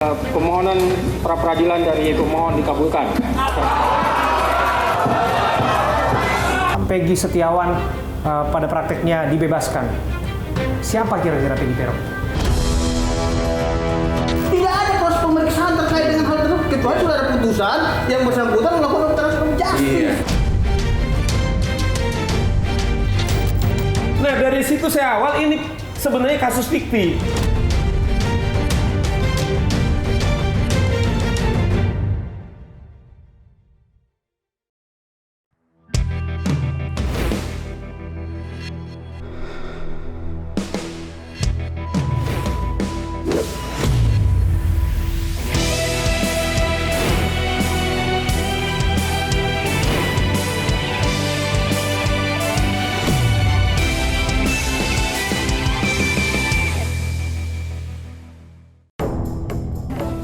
Permohonan pra peradilan dari pemohon dikabulkan. Peggy Setiawan pada prakteknya dibebaskan. Siapa kira-kira Peggy Peron? Tidak ada proses pemeriksaan terkait dengan hal tersebut kecuali sudah ada putusan yang bersangkutan melakukan obstruction of justice. Nah, dari situ saya awal ini sebenarnya kasus fiktif.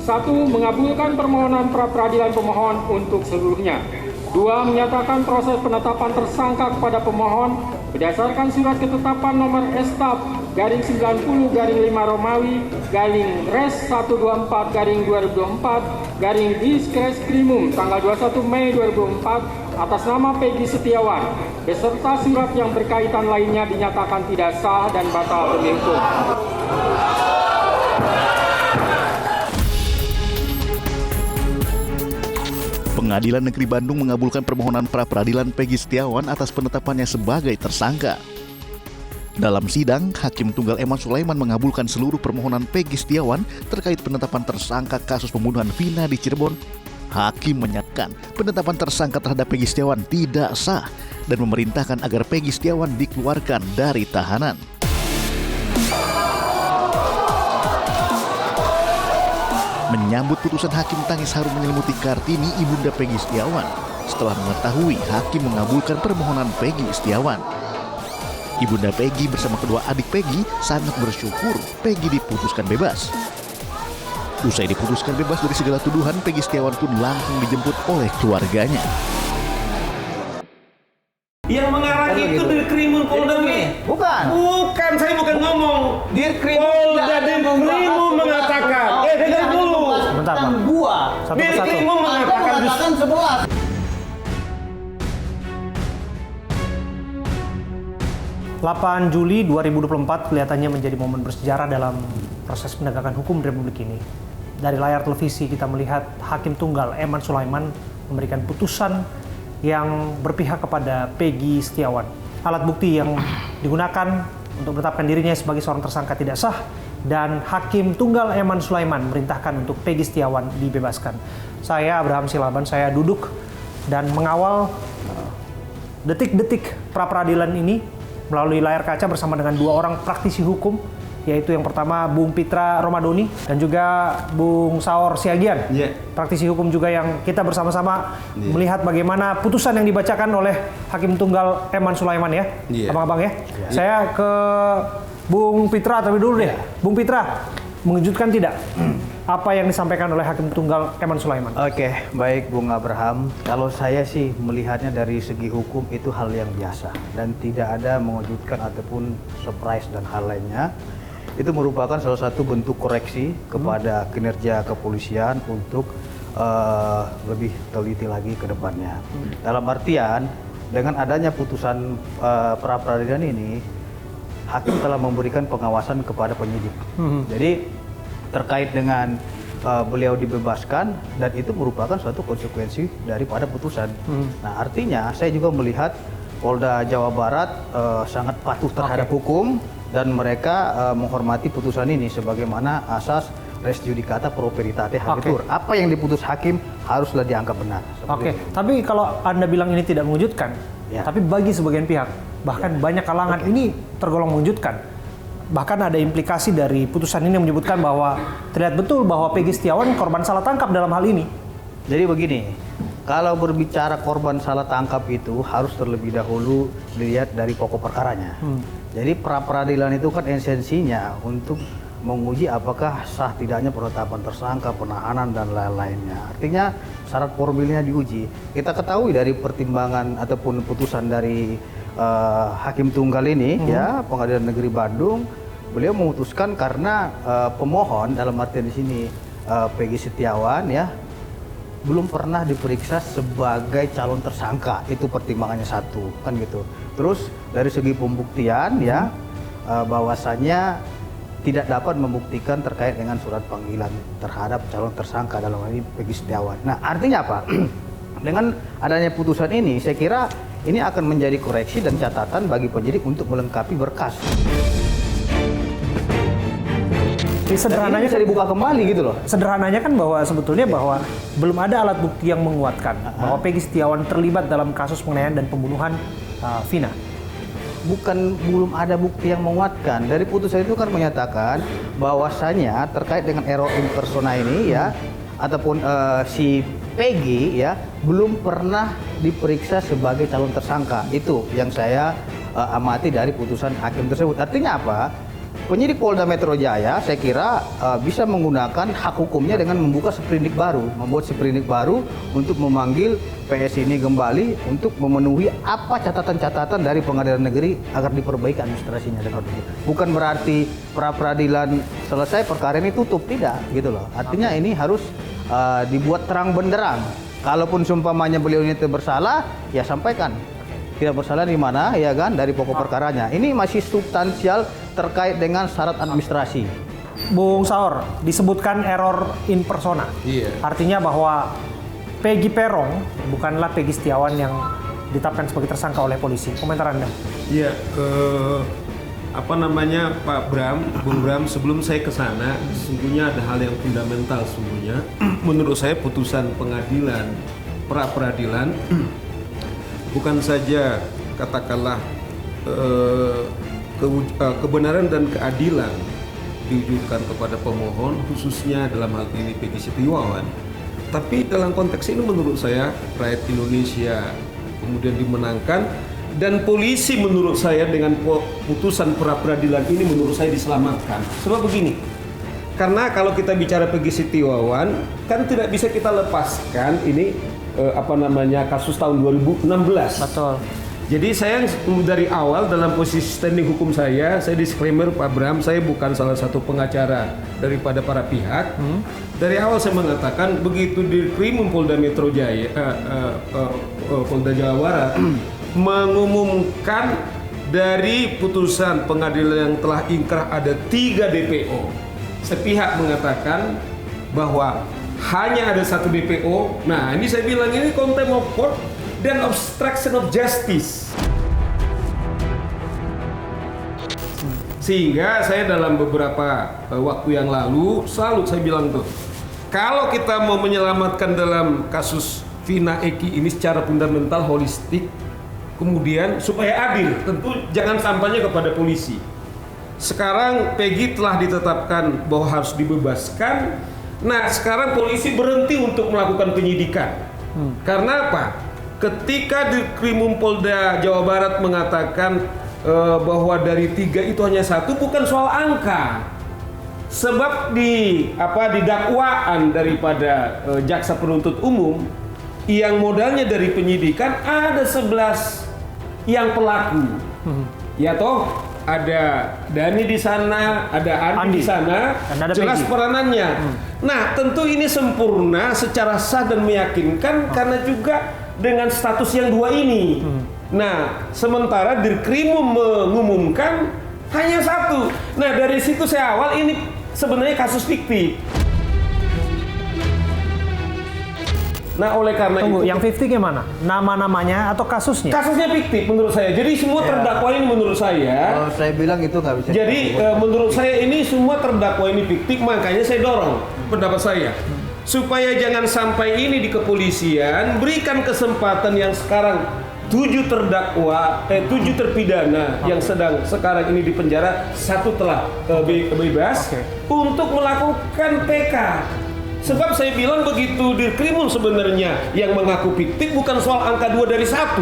Satu, mengabulkan permohonan pra peradilan pemohon untuk seluruhnya. Dua, menyatakan proses penetapan tersangka kepada pemohon berdasarkan surat ketetapan nomor Estaf garing 90 garing 5 Romawi garing Res 124 garing 2024 garing Diskreskrimum tanggal 21 Mei 2004 atas nama Peggy Setiawan beserta surat yang berkaitan lainnya dinyatakan tidak sah dan batal demi hukum. Pengadilan Negeri Bandung mengabulkan permohonan pra-peradilan Peggy Setiawan atas penetapannya sebagai tersangka. Dalam sidang, Hakim Tunggal Eman Sulaiman mengabulkan seluruh permohonan Peggy Setiawan terkait penetapan tersangka kasus pembunuhan Vina di Cirebon. Hakim menyatakan penetapan tersangka terhadap Peggy Setiawan tidak sah dan memerintahkan agar Peggy Setiawan dikeluarkan dari tahanan. Menyambut putusan hakim, tangis haru menyelimuti Kartini, ibunda Peggy Setiawan, setelah mengetahui hakim mengabulkan permohonan Peggy Setiawan. Ibunda Peggy bersama kedua adik Peggy sangat bersyukur Peggy diputuskan bebas. Usai diputuskan bebas dari segala tuduhan, Peggy Setiawan pun langsung dijemput oleh keluarganya. Yang mengarah itu Dirkrimum Polda Metro. Bukan, saya bukan ngomong. Dirkrimum Polda Dirkrimum mengatakan. Dengar dulu. Sebentar, Pak. Satu persatu. Dirkrimum mengatakan 11. 8 Juli 2024 kelihatannya menjadi momen bersejarah dalam proses penegakan hukum di Republik ini. Dari layar televisi kita melihat Hakim Tunggal Eman Sulaiman memberikan putusan yang berpihak kepada Peggy Setiawan. Alat bukti yang digunakan untuk menetapkan dirinya sebagai seorang tersangka tidak sah dan Hakim Tunggal Eman Sulaiman merintahkan untuk Peggy Setiawan dibebaskan. Saya Abraham Silaban, saya duduk dan mengawal detik-detik pra-peradilan ini melalui layar kaca bersama dengan dua orang praktisi hukum, yaitu yang pertama Bung Pitra Romadoni dan juga Bung Saur Siagian. Praktisi hukum juga yang kita bersama-sama melihat bagaimana putusan yang dibacakan oleh Hakim Tunggal Eman Sulaiman ya. Abang-abang ya. Saya ke Bung Pitra terlebih dulu deh. Bung Pitra, mengejutkan tidak apa yang disampaikan oleh Hakim Tunggal Eman Sulaiman? Oke, baik Bung Abraham. Kalau saya sih melihatnya dari segi hukum itu hal yang biasa dan tidak ada mengejutkan ataupun surprise dan hal lainnya. Itu merupakan salah satu bentuk koreksi kepada kinerja kepolisian untuk lebih teliti lagi ke depannya. Dalam artian, dengan adanya putusan pra-peradilan ini, hakim telah memberikan pengawasan kepada penyidik. Jadi terkait dengan beliau dibebaskan dan itu merupakan suatu konsekuensi daripada putusan. Nah, artinya saya juga melihat Polda Jawa Barat sangat patuh terhadap hukum dan mereka menghormati putusan ini sebagaimana asas res judicata pro veritate habetur. Apa yang diputus hakim haruslah dianggap benar. Tapi kalau Anda bilang ini tidak mengejutkan, tapi bagi sebagian pihak, bahkan banyak kalangan ini tergolong mengejutkan. Bahkan ada implikasi dari putusan ini yang menyebutkan bahwa terlihat betul bahwa Peggy Setiawan korban salah tangkap dalam hal ini. Jadi begini, kalau berbicara korban salah tangkap itu harus terlebih dahulu dilihat dari pokok perkaranya. Jadi pra-peradilan itu kan esensinya untuk menguji apakah sah tidaknya penetapan tersangka, penahanan dan lain-lainnya. Artinya syarat formilnya diuji. Kita ketahui dari pertimbangan ataupun putusan dari Hakim Tunggal ini, ya Pengadilan Negeri Bandung, beliau memutuskan karena pemohon dalam artian di sini Peggy Setiawan ya belum pernah diperiksa sebagai calon tersangka, itu pertimbangannya satu kan gitu. Terus dari segi pembuktian ya bahwasannya tidak dapat membuktikan terkait dengan surat panggilan terhadap calon tersangka dalam hal ini Peggy Setiawan. Nah artinya apa? Dengan adanya putusan ini saya kira ini akan menjadi koreksi dan catatan bagi penyidik untuk melengkapi berkas. Jadi sederhananya bisa dibuka kembali gitu loh. Sederhananya kan bahwa sebetulnya bahwa belum ada alat bukti yang menguatkan bahwa Peggy Setiawan terlibat dalam kasus penganiayaan dan pembunuhan Vina. Bukan belum ada bukti yang menguatkan. Dari putusan itu kan menyatakan bahwasanya terkait dengan error in persona ini ya ataupun si Peggy ya belum pernah diperiksa sebagai calon tersangka. Itu yang saya amati dari putusan hakim tersebut. Artinya apa? Penyidik Polda Metro Jaya saya kira bisa menggunakan hak hukumnya dengan membuat sprindik baru untuk memanggil PS ini kembali untuk memenuhi apa catatan-catatan dari pengadilan negeri agar diperbaiki administrasinya seperti itu. Bukan berarti pra peradilan selesai perkara ini tutup, tidak gitu loh. Artinya ini harus dibuat terang benderang. Kalaupun seumpamanya beliau ini bersalah, ya sampaikan. Tidak bersalah di mana, ya kan, dari pokok perkaranya. Ini masih substansial terkait dengan syarat administrasi. Bung Saur, disebutkan error in persona. Iya. Artinya bahwa Peggy Peron bukanlah Peggy Setiawan yang ditetapkan sebagai tersangka oleh polisi. Komentar Anda? Iya, Pak Bram, Bung Bram, sebelum saya ke sana, sesungguhnya ada hal yang fundamental sesungguhnya. Menurut saya putusan pengadilan, pra peradilan, bukan saja katakanlah kebenaran dan keadilan diwujudkan kepada pemohon, khususnya dalam hal ini Peggy Setiawan, tapi dalam konteks ini menurut saya rakyat Indonesia kemudian dimenangkan. Dan polisi menurut saya dengan putusan pra peradilan ini menurut saya diselamatkan. Sebab begini, karena kalau kita bicara Peggy Setiawan kan tidak bisa kita lepaskan ini kasus tahun 2016. Betul. Jadi saya dari awal dalam posisi standing hukum saya disclaimer Pak Bram, saya bukan salah satu pengacara daripada para pihak. Dari awal saya mengatakan begitu di Krimum Polda Metro Jaya, Polda Jawa Barat mengumumkan dari putusan pengadilan yang telah ingkrah ada 3 DPO. Sepihak mengatakan bahwa hanya ada 1 DPO. Nah, ini saya bilang ini contempt of court dan obstruction of justice. Sehingga saya dalam beberapa waktu yang lalu selalu saya bilang tuh, kalau kita mau menyelamatkan dalam kasus Vina Eki ini secara fundamental holistik, kemudian supaya adil, tentu jangan sampainya kepada polisi. Sekarang Peggy telah ditetapkan bahwa harus dibebaskan. Nah, sekarang polisi berhenti untuk melakukan penyidikan. Karena apa? Ketika di Krimum Polda Jawa Barat mengatakan bahwa dari 3 itu hanya 1, bukan soal angka. Sebab di dakwaan daripada jaksa penuntut umum yang modalnya dari penyidikan ada 11 yang pelaku. Ya toh, ada Dani di sana, ada Andi di sana, jelas Peggy peranannya. Nah, tentu ini sempurna secara sah dan meyakinkan karena juga dengan status yang 2 ini. Nah, sementara Dirkrimum mengumumkan hanya 1. Nah, dari situ saya awal ini sebenarnya kasus fiktif. Nah, oleh karena Tunggu, itu, yang 50 gimana? Nama-namanya atau kasusnya? Kasusnya fiktif menurut saya. Jadi semua terdakwa ini menurut saya. Kalau saya bilang itu nggak bisa. Jadi menurut saya ini semua terdakwa ini fiktif, makanya saya dorong pendapat saya supaya jangan sampai ini di kepolisian berikan kesempatan yang sekarang 7 terpidana yang sedang sekarang ini di penjara, 1 telah bebas untuk melakukan PK. Sebab saya bilang begitu Dirkrimum sebenarnya yang mengaku fiktif bukan soal angka 2 dari 1.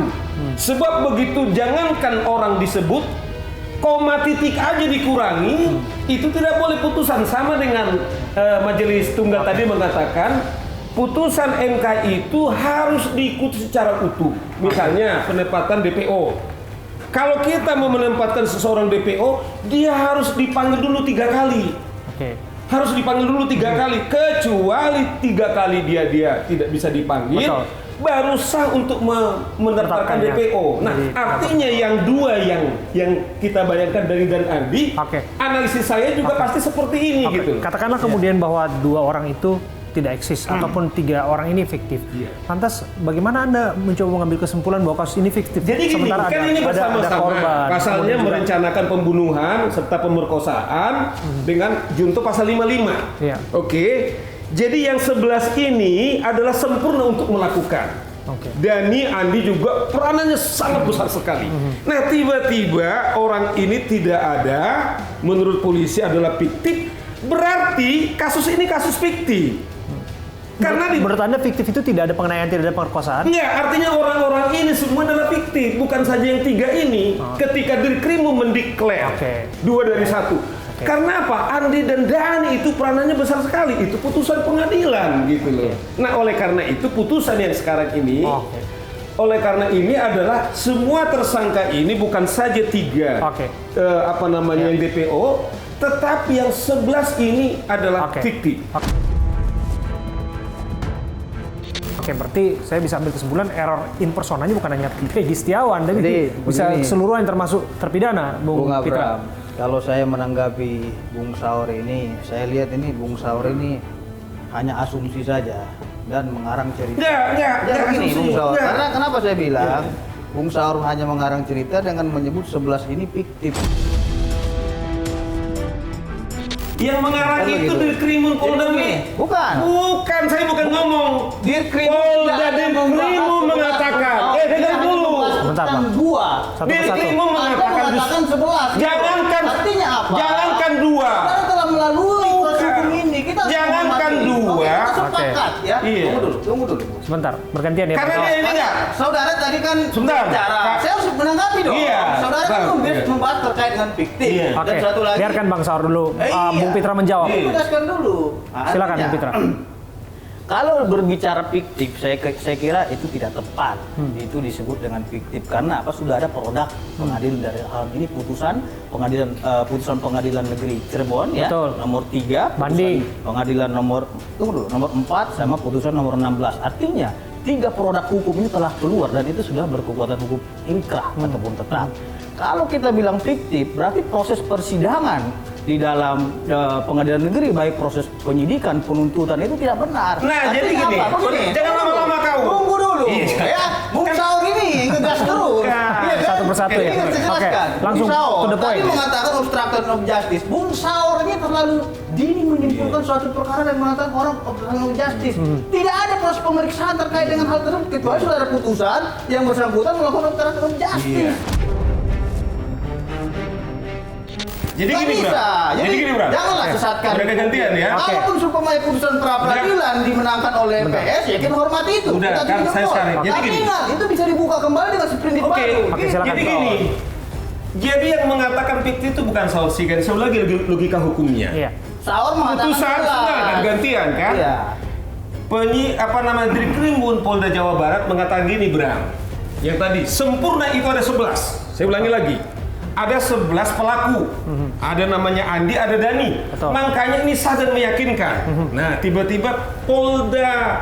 Sebab begitu jangankan orang disebut, koma titik aja dikurangi, itu tidak boleh putusan. Sama dengan majelis tunggal tadi mengatakan putusan MK itu harus diikuti secara utuh. Misalnya penempatan DPO. Kalau kita mau menempatkan seseorang DPO, dia harus dipanggil dulu 3 kali. harus dipanggil dulu 3 kali, kecuali 3 kali dia tidak bisa dipanggil. Betul. Baru sah untuk mendaftarkan Menetapkannya. DPO. Nah, Jadi, artinya yang dua yang kita bayangkan dari dan Andi, Oke. analisis saya juga pasti seperti ini Oke, gitu. katakanlah kemudian bahwa 2 orang itu tidak eksis ataupun 3 orang ini fiktif. Iya. Lantas bagaimana Anda mencoba mengambil kesimpulan bahwa kasus ini fiktif? Jadi gini, Sementara kan ini ada bersama-sama. korban. Pasalnya kemudian juga- merencanakan pembunuhan serta pemerkosaan dengan junto pasal 55. Iya. Oke. Jadi yang 11 ini adalah sempurna untuk melakukan. Oke. Dani, Andi juga peranannya sangat besar sekali. Nah, tiba-tiba orang ini tidak ada, menurut polisi adalah fiktif, berarti kasus ini kasus fiktif. Karena Menurut Anda fiktif itu tidak ada penganiayaan, tidak ada pemerkosaan? Enggak, artinya orang-orang ini semua adalah fiktif, bukan saja yang 3 ini. Ketika Dirkrimum mendeklar Oke. 2 dari 1. Karena apa? Andi dan Dani itu peranannya besar sekali. Itu putusan pengadilan gitu loh. Nah, oleh karena itu putusan yang sekarang ini, Oke. oleh karena ini adalah semua tersangka ini bukan saja 3 Oke. yang DPO, tetapi yang 11 ini adalah Oke. fiktif. Oke, berarti saya bisa ambil kesimpulan error in personanya bukan hanya Peggy Setiawan, tapi Jadi, bisa begini. keseluruhan termasuk terpidana, Bung Bung Pitra. Abraham, kalau saya menanggapi Bung Saur ini, saya lihat ini Bung Saur ini hanya asumsi saja dan mengarang cerita. Enggak, Begini, asumsi. Bung Saur. Enggak. Karena kenapa saya bilang Bung Saur hanya mengarang cerita dengan menyebut 11 ini fiktif. Yang mengarang Kan itu begitu. Dirkrimum Polda Bukan. Bukan, saya bukan ngomong. Dirkrimum Polda tidak ada Dirkrimum membahas mengatakan. sebelas. Dengar dulu. Sebentar, Bang. Dua. Satu persatu. Dirkrimum Anda mengatakan mengatakan 11. Jangankan Artinya apa? Jangankan 2. Kita telah melalui proses hukum ini. Kita harus Jangankan menghormati. dua. Oke, kita sepakat ya. Iya. Tunggu dulu. Sebentar, bergantian ya. Karena Bang. dia ini enggak. Saudara tadi kan Sebentar, bicara. Kak. Saya harus menanggapi dong. Iya, Saudara kan Bang. Iya. membahas terkait dengan fiktif. Iya. Oke, Dan satu lagi. biarkan Bang Saur dulu. Iya. Bung Pitra menjawab. Iya. Jelaskan dulu. Silakan, Artinya, Bung Pitra. Kalau berbicara fiktif, saya kira itu tidak tepat. Itu disebut dengan fiktif karena apa? Sudah ada produk pengadilan dari hal ini putusan pengadilan negeri Cirebon ya, Betul. nomor 3, Banding. pengadilan nomor 4 sama putusan nomor 16. Artinya 3 produk hukum ini telah keluar dan itu sudah berkekuatan hukum inkrah ataupun tetap. Kalau kita bilang fiktif, berarti proses persidangan di dalam pengadilan negeri, baik proses penyidikan, penuntutan itu tidak benar. Nah, jadi Artinya gini, apa? Begini, jangan lama-lama kau. Tunggu dulu. Iya. Ya, Bung Saur ini ngegas terus. Bukan. Iya kan? Satu persatu ya. Ini harus dijelaskan. Oke, langsung Bung Saur to the point. tadi mengatakan obstruction of justice. Bung Saur ini terlalu dini menyimpulkan suatu perkara dan mengatakan orang obstruction of justice. Tidak ada proses pemeriksaan terkait dengan hal tersebut kecuali sudah ada putusan yang bersangkutan melakukan obstruction of justice. Jadi Nggak gini, bisa. Bram. Jadi gini, Bram. Janganlah sesatkan. Udah gantian ya. Oke. Kalaupun supaya putusan pra peradilan dimenangkan oleh PS, ya kita hormati itu. Udah, Kita kan tidak saya boleh. sekarang. Jadi Tapi gini. ingat, itu bisa dibuka kembali dengan seprindik Oke, baru. Oke, silakan. Jadi gini. Jadi yang mengatakan fiktif itu bukan sausi kan. Saya lagi logika hukumnya. Iya. Saur mengatakan Putusan jelas. sudah kan gantian kan? Iya. Dirkrimum Polda Jawa Barat mengatakan gini, Bram. Yang tadi sempurna itu ada 11. Saya ulangi lagi. Ada 11 pelaku. Ada namanya Andi, ada Dani. Betul. Makanya ini sah dan meyakinkan. Nah, tiba-tiba Polda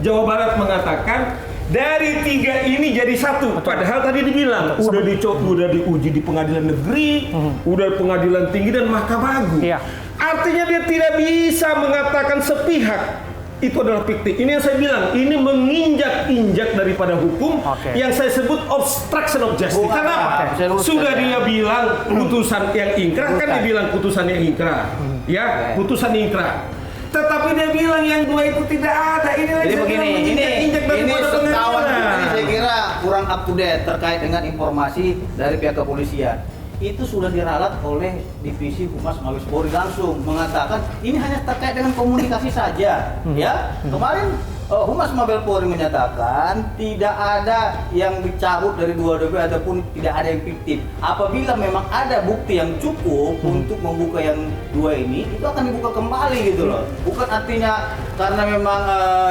Jawa Barat mengatakan dari 3 ini jadi 1. Padahal tadi dibilang udah diuji di pengadilan negeri, udah pengadilan tinggi dan Mahkamah Agung. Iya. Artinya dia tidak bisa mengatakan sepihak itu adalah fiktif. Ini yang saya bilang, ini menginjak-injak daripada hukum Oke. yang saya sebut obstruction of justice. Bukan, Kenapa? saya luruskan Sudah ya. dia bilang putusan yang ingkrah, kan dia bilang putusan yang ingkrah. Ya, putusan ingkrah. Tetapi dia bilang yang 2 itu tidak ada. Ini Jadi saya begini, bilang menginjak-injak ini daripada sekawan pengadilan. ini saya kira kurang up to date terkait dengan informasi dari pihak kepolisian. Itu sudah diralat oleh Divisi Humas Mabes Polri langsung mengatakan ini hanya terkait dengan komunikasi saja, ya. Kemarin Humas Mabes Polri menyatakan tidak ada yang dicabut dari 2 DP ataupun tidak ada yang fiktif. Apabila memang ada bukti yang cukup untuk membuka yang 2 ini, itu akan dibuka kembali gitu loh. Bukan artinya karena memang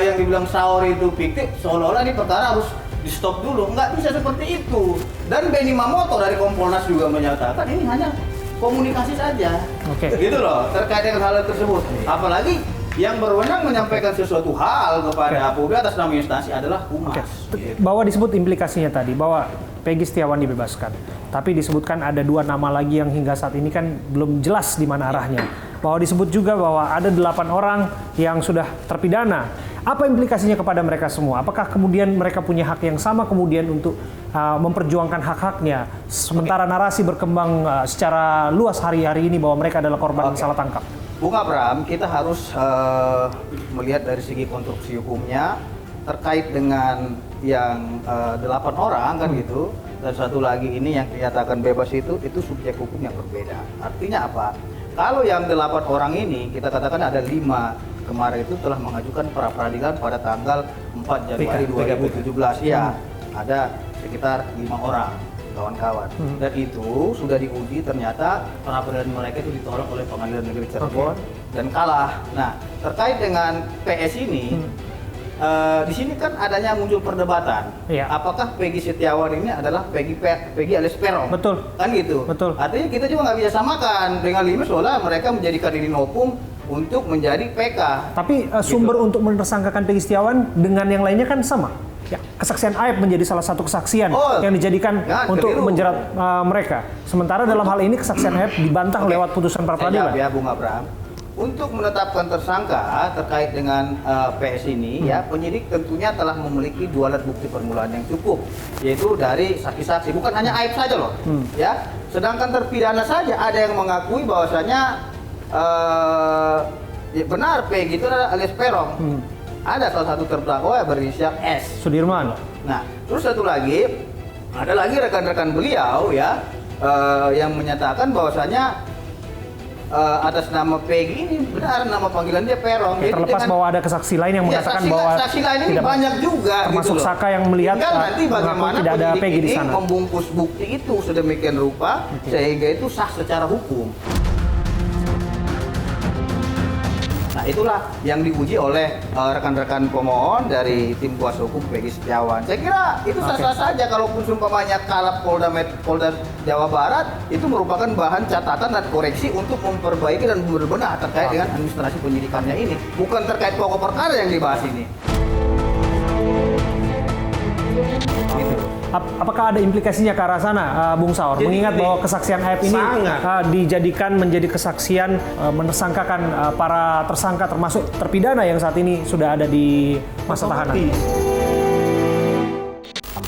yang dibilang Saur itu fiktif, seolah-olah ini perkara harus di stop dulu, nggak bisa seperti itu. Dan Benny Mamoto dari Kompolnas juga menyatakan ini hanya komunikasi saja. Oke. Gitu loh, terkait dengan hal tersebut. Apalagi yang berwenang menyampaikan sesuatu hal kepada Polri atas nama instansi adalah Humas. Oke. Bahwa disebut implikasinya tadi bahwa Peggy Setiawan dibebaskan, tapi disebutkan ada 2 nama lagi yang hingga saat ini kan belum jelas di mana arahnya. Bahwa disebut juga bahwa ada 8 orang yang sudah terpidana. Apa implikasinya kepada mereka semua? Apakah kemudian mereka punya hak yang sama kemudian untuk memperjuangkan hak-haknya? Sementara narasi berkembang secara luas hari-hari ini bahwa mereka adalah korban salah tangkap. Bung Abram, kita harus melihat dari segi konstruksi hukumnya terkait dengan yang 8 orang kan gitu, dan satu lagi ini yang dinyatakan bebas itu subjek hukum yang berbeda. Artinya apa? Kalau yang 8 orang ini kita katakan ada 5 kemarin itu telah mengajukan pra peradilan pada tanggal 4 Januari 2017. Iya, ada sekitar 5 orang kawan-kawan. Dan itu sudah diuji, ternyata pra peradilan mereka itu ditolak oleh Pengadilan Negeri Cirebon dan kalah. Nah, terkait dengan PS ini, di sini kan adanya muncul perdebatan. Iya. Apakah Peggy Setiawan ini adalah Peggy alias Peron? Betul. Kan gitu. Betul. Artinya kita juga nggak bisa samakan dengan Limes, soalnya mereka menjadikan diri opung untuk menjadi PK. Tapi sumber untuk menersangkakan Peggy Setiawan dengan yang lainnya kan sama. Ya, kesaksian Aib menjadi salah satu kesaksian yang dijadikan untuk menjerat mereka. Sementara dalam hal ini kesaksian Aib dibantah lewat putusan pra peradilan. Ya, Bung Abram. Untuk menetapkan tersangka terkait dengan PS ini, ya penyidik tentunya telah memiliki 2 alat bukti permulaan yang cukup, yaitu dari saksi-saksi, bukan hanya Aib saja loh, ya. Sedangkan terpidana saja ada yang mengakui bahwasanya ya benar Peggy itu adalah alias Peron. Ada salah satu terdakwa berinisial S. Sudirman. Nah, terus satu lagi, ada lagi rekan-rekan beliau ya yang menyatakan bahwasanya atas nama Peggy ini benar nama panggilan dia Peron. Ya, terlepas bahwa ada kesaksi lain yang mengatakan bahwa saksi lain ini banyak juga, termasuk gitu loh. Saka yang melihat tinggal nanti bagaimana tidak ada penyidik Peggy di ini sana. membungkus bukti itu sedemikian rupa sehingga itu sah secara hukum. Nah, itulah yang diuji oleh rekan-rekan pemohon dari tim kuasa hukum Peggy Setiawan. Saya kira itu sah-sah saja, kalaupun sumpamanya kalah Polda Jawa Barat, itu merupakan bahan catatan dan koreksi untuk memperbaiki dan berbenah terkait dengan administrasi penyidikannya ini. Bukan terkait pokok perkara yang dibahas ini. Apakah ada implikasinya ke arah sana, Bung Saur? Jadi mengingat bahwa kesaksian Aib ini dijadikan menjadi kesaksian menersangkakan para tersangka termasuk terpidana yang saat ini sudah ada di masa tahanan.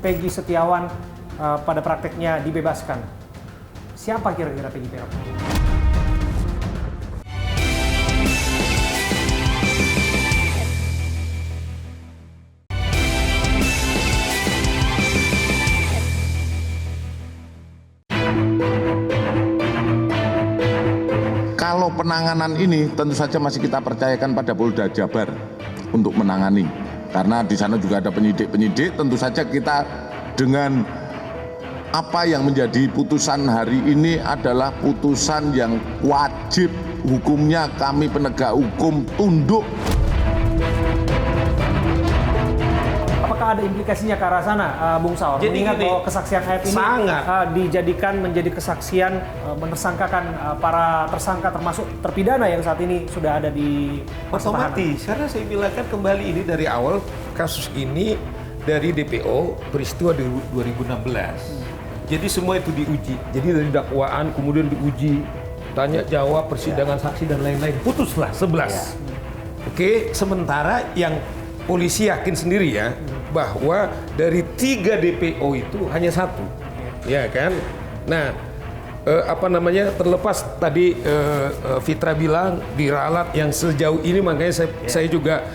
Peggy Setiawan pada prakteknya dibebaskan. Siapa kira-kira Peggy Peron? Kalau penanganan ini tentu saja masih kita percayakan pada Polda Jabar untuk menangani. Karena di sana juga ada penyidik-penyidik, tentu saja kita dengan apa yang menjadi putusan hari ini adalah putusan yang wajib hukumnya kami penegak hukum tunduk. Apakah ada implikasinya ke arah sana, Bung Saur? Jadi mengingat gini, bahwa kesaksian Aib ini dijadikan menjadi kesaksian menersangkakan para tersangka termasuk terpidana yang saat ini sudah ada di masa tahanan. Otomatis, karena saya bilang kan kembali ini dari awal kasus ini dari DPO peristiwa 2016. Jadi semua itu diuji. Jadi dari dakwaan kemudian diuji, tanya jawab, persidangan saksi dan lain-lain. Putuslah 11. Oke, sementara yang polisi yakin sendiri ya bahwa dari 3 DPO itu hanya 1, ya kan? Nah, terlepas tadi Fitra bilang diralat yang sejauh ini, makanya saya juga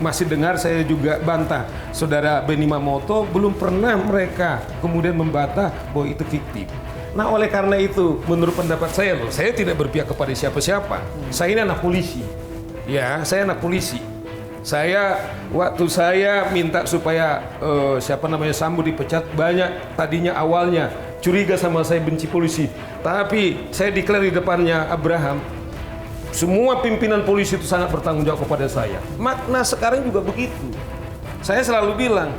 masih dengar, saya juga bantah saudara Benny Mamoto belum pernah mereka kemudian membantah bahwa itu fiktif. Nah, oleh karena itu menurut pendapat saya saya tidak berpihak kepada siapa-siapa. Saya ini anak polisi, ya saya anak polisi. Waktu saya minta supaya Sambo dipecat, banyak tadinya awalnya curiga sama saya, benci polisi. Tapi saya declare di depannya Abraham, semua pimpinan polisi itu sangat bertanggung jawab kepada saya. Makna sekarang juga begitu. Saya selalu bilang,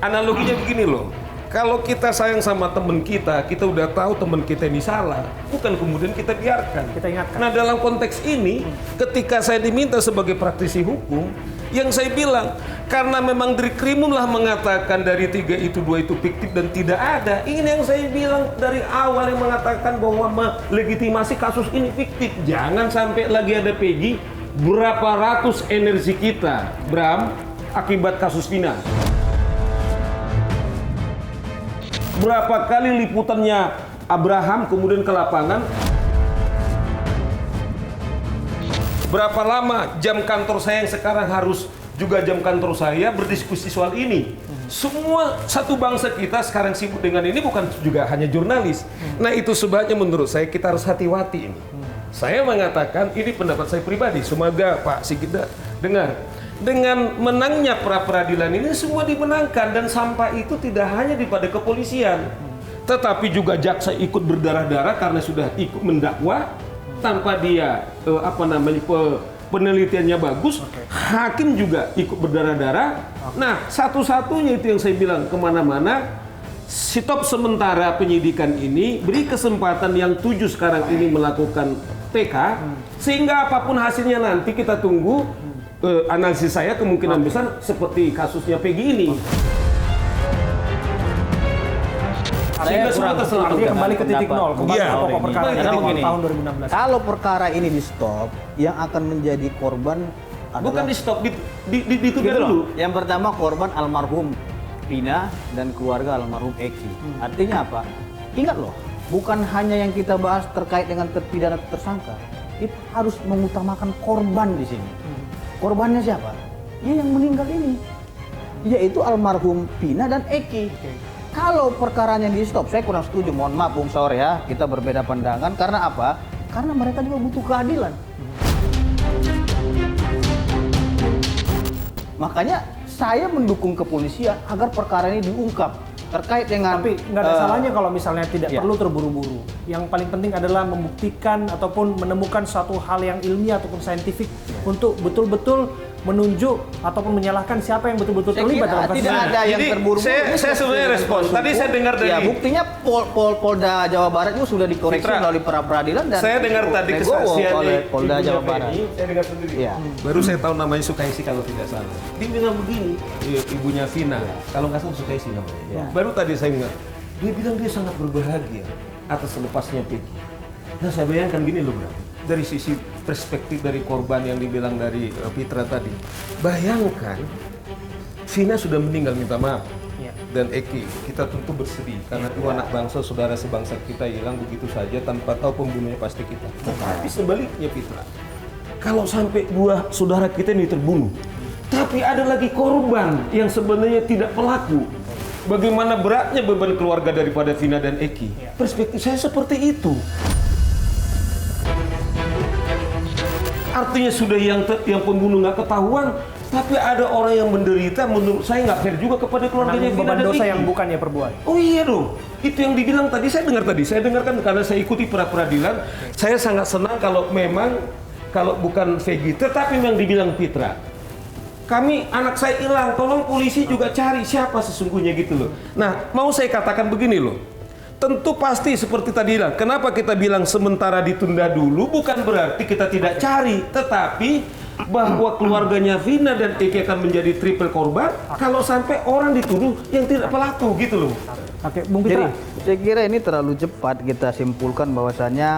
analoginya begini loh. Kalau kita sayang sama teman kita udah tahu teman kita ini salah, bukan kemudian kita biarkan. Kita ingatkan. Nah, dalam konteks ini, ketika saya diminta sebagai praktisi hukum, yang saya bilang, karena memang Dirkrimum lah mengatakan dari 3 itu 2 itu fiktif dan tidak ada. Ini yang saya bilang dari awal yang mengatakan bahwa melegitimasi kasus ini fiktif. Jangan sampai lagi ada Peggy, berapa ratus energi kita, Bram, akibat kasus Vina. Berapa kali liputannya Abraham kemudian ke lapangan. Berapa lama jam kantor saya yang sekarang harus juga jam kantor saya berdiskusi soal ini. Semua satu bangsa kita sekarang sibuk dengan ini, bukan juga hanya jurnalis. Nah, itu sebabnya menurut saya kita harus hati-hati ini. Saya mengatakan ini pendapat saya pribadi, semoga Pak Sigit dengar. Dengan menangnya pra-peradilan ini semua dimenangkan, dan sampah itu tidak hanya pada kepolisian, tetapi juga jaksa ikut berdarah-darah karena sudah ikut mendakwa tanpa dia penelitiannya bagus. Hakim juga ikut berdarah-darah. Nah, satu-satunya itu yang saya bilang kemana-mana, stop sementara penyidikan ini, beri kesempatan yang 7 sekarang ini melakukan TK, sehingga apapun hasilnya nanti kita tunggu. Analisis saya kemungkinan besar seperti kasusnya Peggy ini. Sehingga semua terselesaikan. Artinya kembali ke titik nol, kembali ke pokok perkara Begini, tahun 2016. kalau perkara ini di stop, yang akan menjadi korban adalah, Bukan di stop, ditunda gitu dulu. loh. Yang pertama korban almarhum Vina dan keluarga almarhum Eki. Artinya apa? Ingat loh, bukan hanya yang kita bahas terkait dengan terpidana tersangka, itu harus mengutamakan korban di sini. Korbannya siapa? Ya yang meninggal ini, yaitu almarhum Vina dan Eki. Kalau perkaranya di stop, saya kurang setuju. Mohon maaf Bung Saur ya, kita berbeda pandangan. Karena apa? Karena mereka juga butuh keadilan. Makanya saya mendukung kepolisian agar perkara ini diungkap terkait dengan. Tapi nggak ada salahnya kalau misalnya tidak ya. perlu terburu-buru. Yang paling penting adalah membuktikan ataupun menemukan suatu hal yang ilmiah ataupun saintifik untuk betul-betul menunjuk ataupun menyalahkan siapa yang betul-betul Saya terlibat kira dalam kasus tidak ini. ada yang Jadi, terburu-buru. saya sebenarnya respon. Tadi saya dengar dari- Ya, buktinya Polda Jawa Barat itu sudah dikoreksi Citra, melalui pra-peradilan dan Saya dengar tadi legowo kesaksian oleh Polda Jawa Barat. Saya dengar sendiri. Iya. Baru saya tahu namanya Sukaisi kalau tidak salah. Dia bilang begini, ibunya Vina, kalau nggak salah Sukaisi namanya. Ya. Baru tadi saya dengar, dia bilang dia sangat berbahagia atas lepasnya Peggy. Nah, saya bayangkan gini loh, Bro. Dari sisi perspektif dari korban yang dibilang dari Fitra tadi, bayangkan Vina sudah meninggal, minta maaf. Iya. Dan Eki, kita tentu bersedih karena dua anak bangsa, saudara sebangsa kita hilang begitu saja tanpa tahu pembunuhnya pasti kita. Tetapi sebaliknya Fitra, kalau sampai dua saudara kita ini terbunuh, tapi ada lagi korban yang sebenarnya tidak pelaku, bagaimana beratnya beban keluarga daripada Vina dan Eki? Perspektif saya seperti itu. Artinya sudah yang pembunuh nggak ketahuan, tapi ada orang yang menderita. Menurut saya nggak fair juga kepada keluarganya Menanggung Vina beban dan dosa Eki. yang bukan ya perbuat. Oh iya dong, itu yang dibilang tadi, saya dengarkan karena saya ikuti pra-peradilan. Saya sangat senang kalau bukan Peggy, tetapi yang dibilang Fitra. Kami, anak saya hilang, tolong polisi juga cari siapa sesungguhnya gitu loh. Nah, mau saya katakan begini loh. Tentu pasti seperti tadi bilang, kenapa kita bilang sementara ditunda dulu, bukan berarti kita tidak cari, tetapi bahwa keluarganya Vina dan Eki akan menjadi triple korban kalau sampai orang dituduh yang tidak pelaku gitu loh. Oke, Bung Jadi, Fitra. saya kira ini terlalu cepat kita simpulkan bahwasannya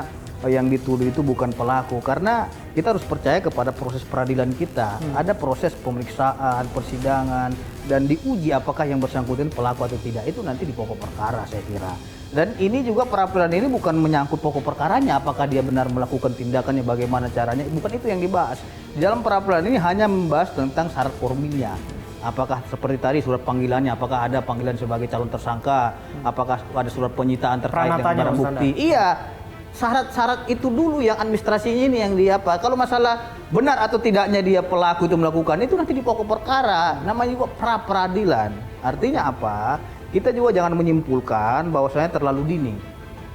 yang dituduh itu bukan pelaku, karena kita harus percaya kepada proses peradilan kita. Ada proses pemeriksaan, persidangan, dan diuji apakah yang bersangkutan pelaku atau tidak. Itu nanti di pokok perkara saya kira. Dan ini juga peradilan ini bukan menyangkut pokok perkaranya, apakah dia benar melakukan tindakannya, bagaimana caranya, bukan itu yang dibahas. Di dalam peradilan ini hanya membahas tentang syarat formilnya. Apakah seperti tadi surat panggilannya, apakah ada panggilan sebagai calon tersangka, apakah ada surat penyitaan terkait dengan barang bukti. Iya, syarat-syarat itu dulu yang administrasinya ini yang dia apa. Kalau masalah benar atau tidaknya dia pelaku itu melakukan, itu nanti di pokok perkara. Namanya juga pra-peradilan. Artinya apa? Kita juga jangan menyimpulkan bahwasanya terlalu dini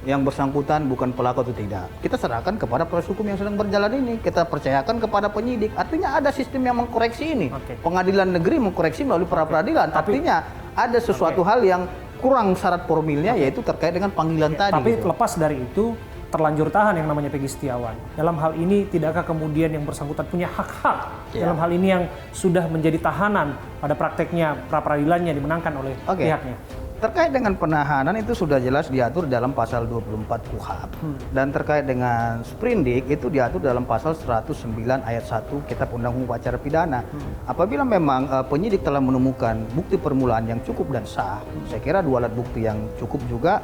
yang bersangkutan bukan pelaku atau tidak. Kita serahkan kepada proses hukum yang sedang berjalan ini. Kita percayakan kepada penyidik. Artinya ada sistem yang mengkoreksi ini. Oke. Pengadilan negeri mengkoreksi melalui pra-peradilan. Artinya ada sesuatu hal yang kurang syarat formilnya yaitu terkait dengan panggilan tadi. Tapi gitu. lepas dari itu, terlanjur tahan yang namanya Peggy Setiawan. Dalam hal ini, tidakkah kemudian yang bersangkutan punya hak-hak dalam hal ini yang sudah menjadi tahanan pada prakteknya pra-peradilannya dimenangkan oleh pihaknya? Terkait dengan penahanan itu sudah jelas diatur dalam pasal 24 KUHP. Dan terkait dengan sprindik itu diatur dalam pasal 109 ayat 1 Kitab Undang-Undang Acara Pidana. Apabila memang penyidik telah menemukan bukti permulaan yang cukup dan sah, saya kira dua alat bukti yang cukup juga.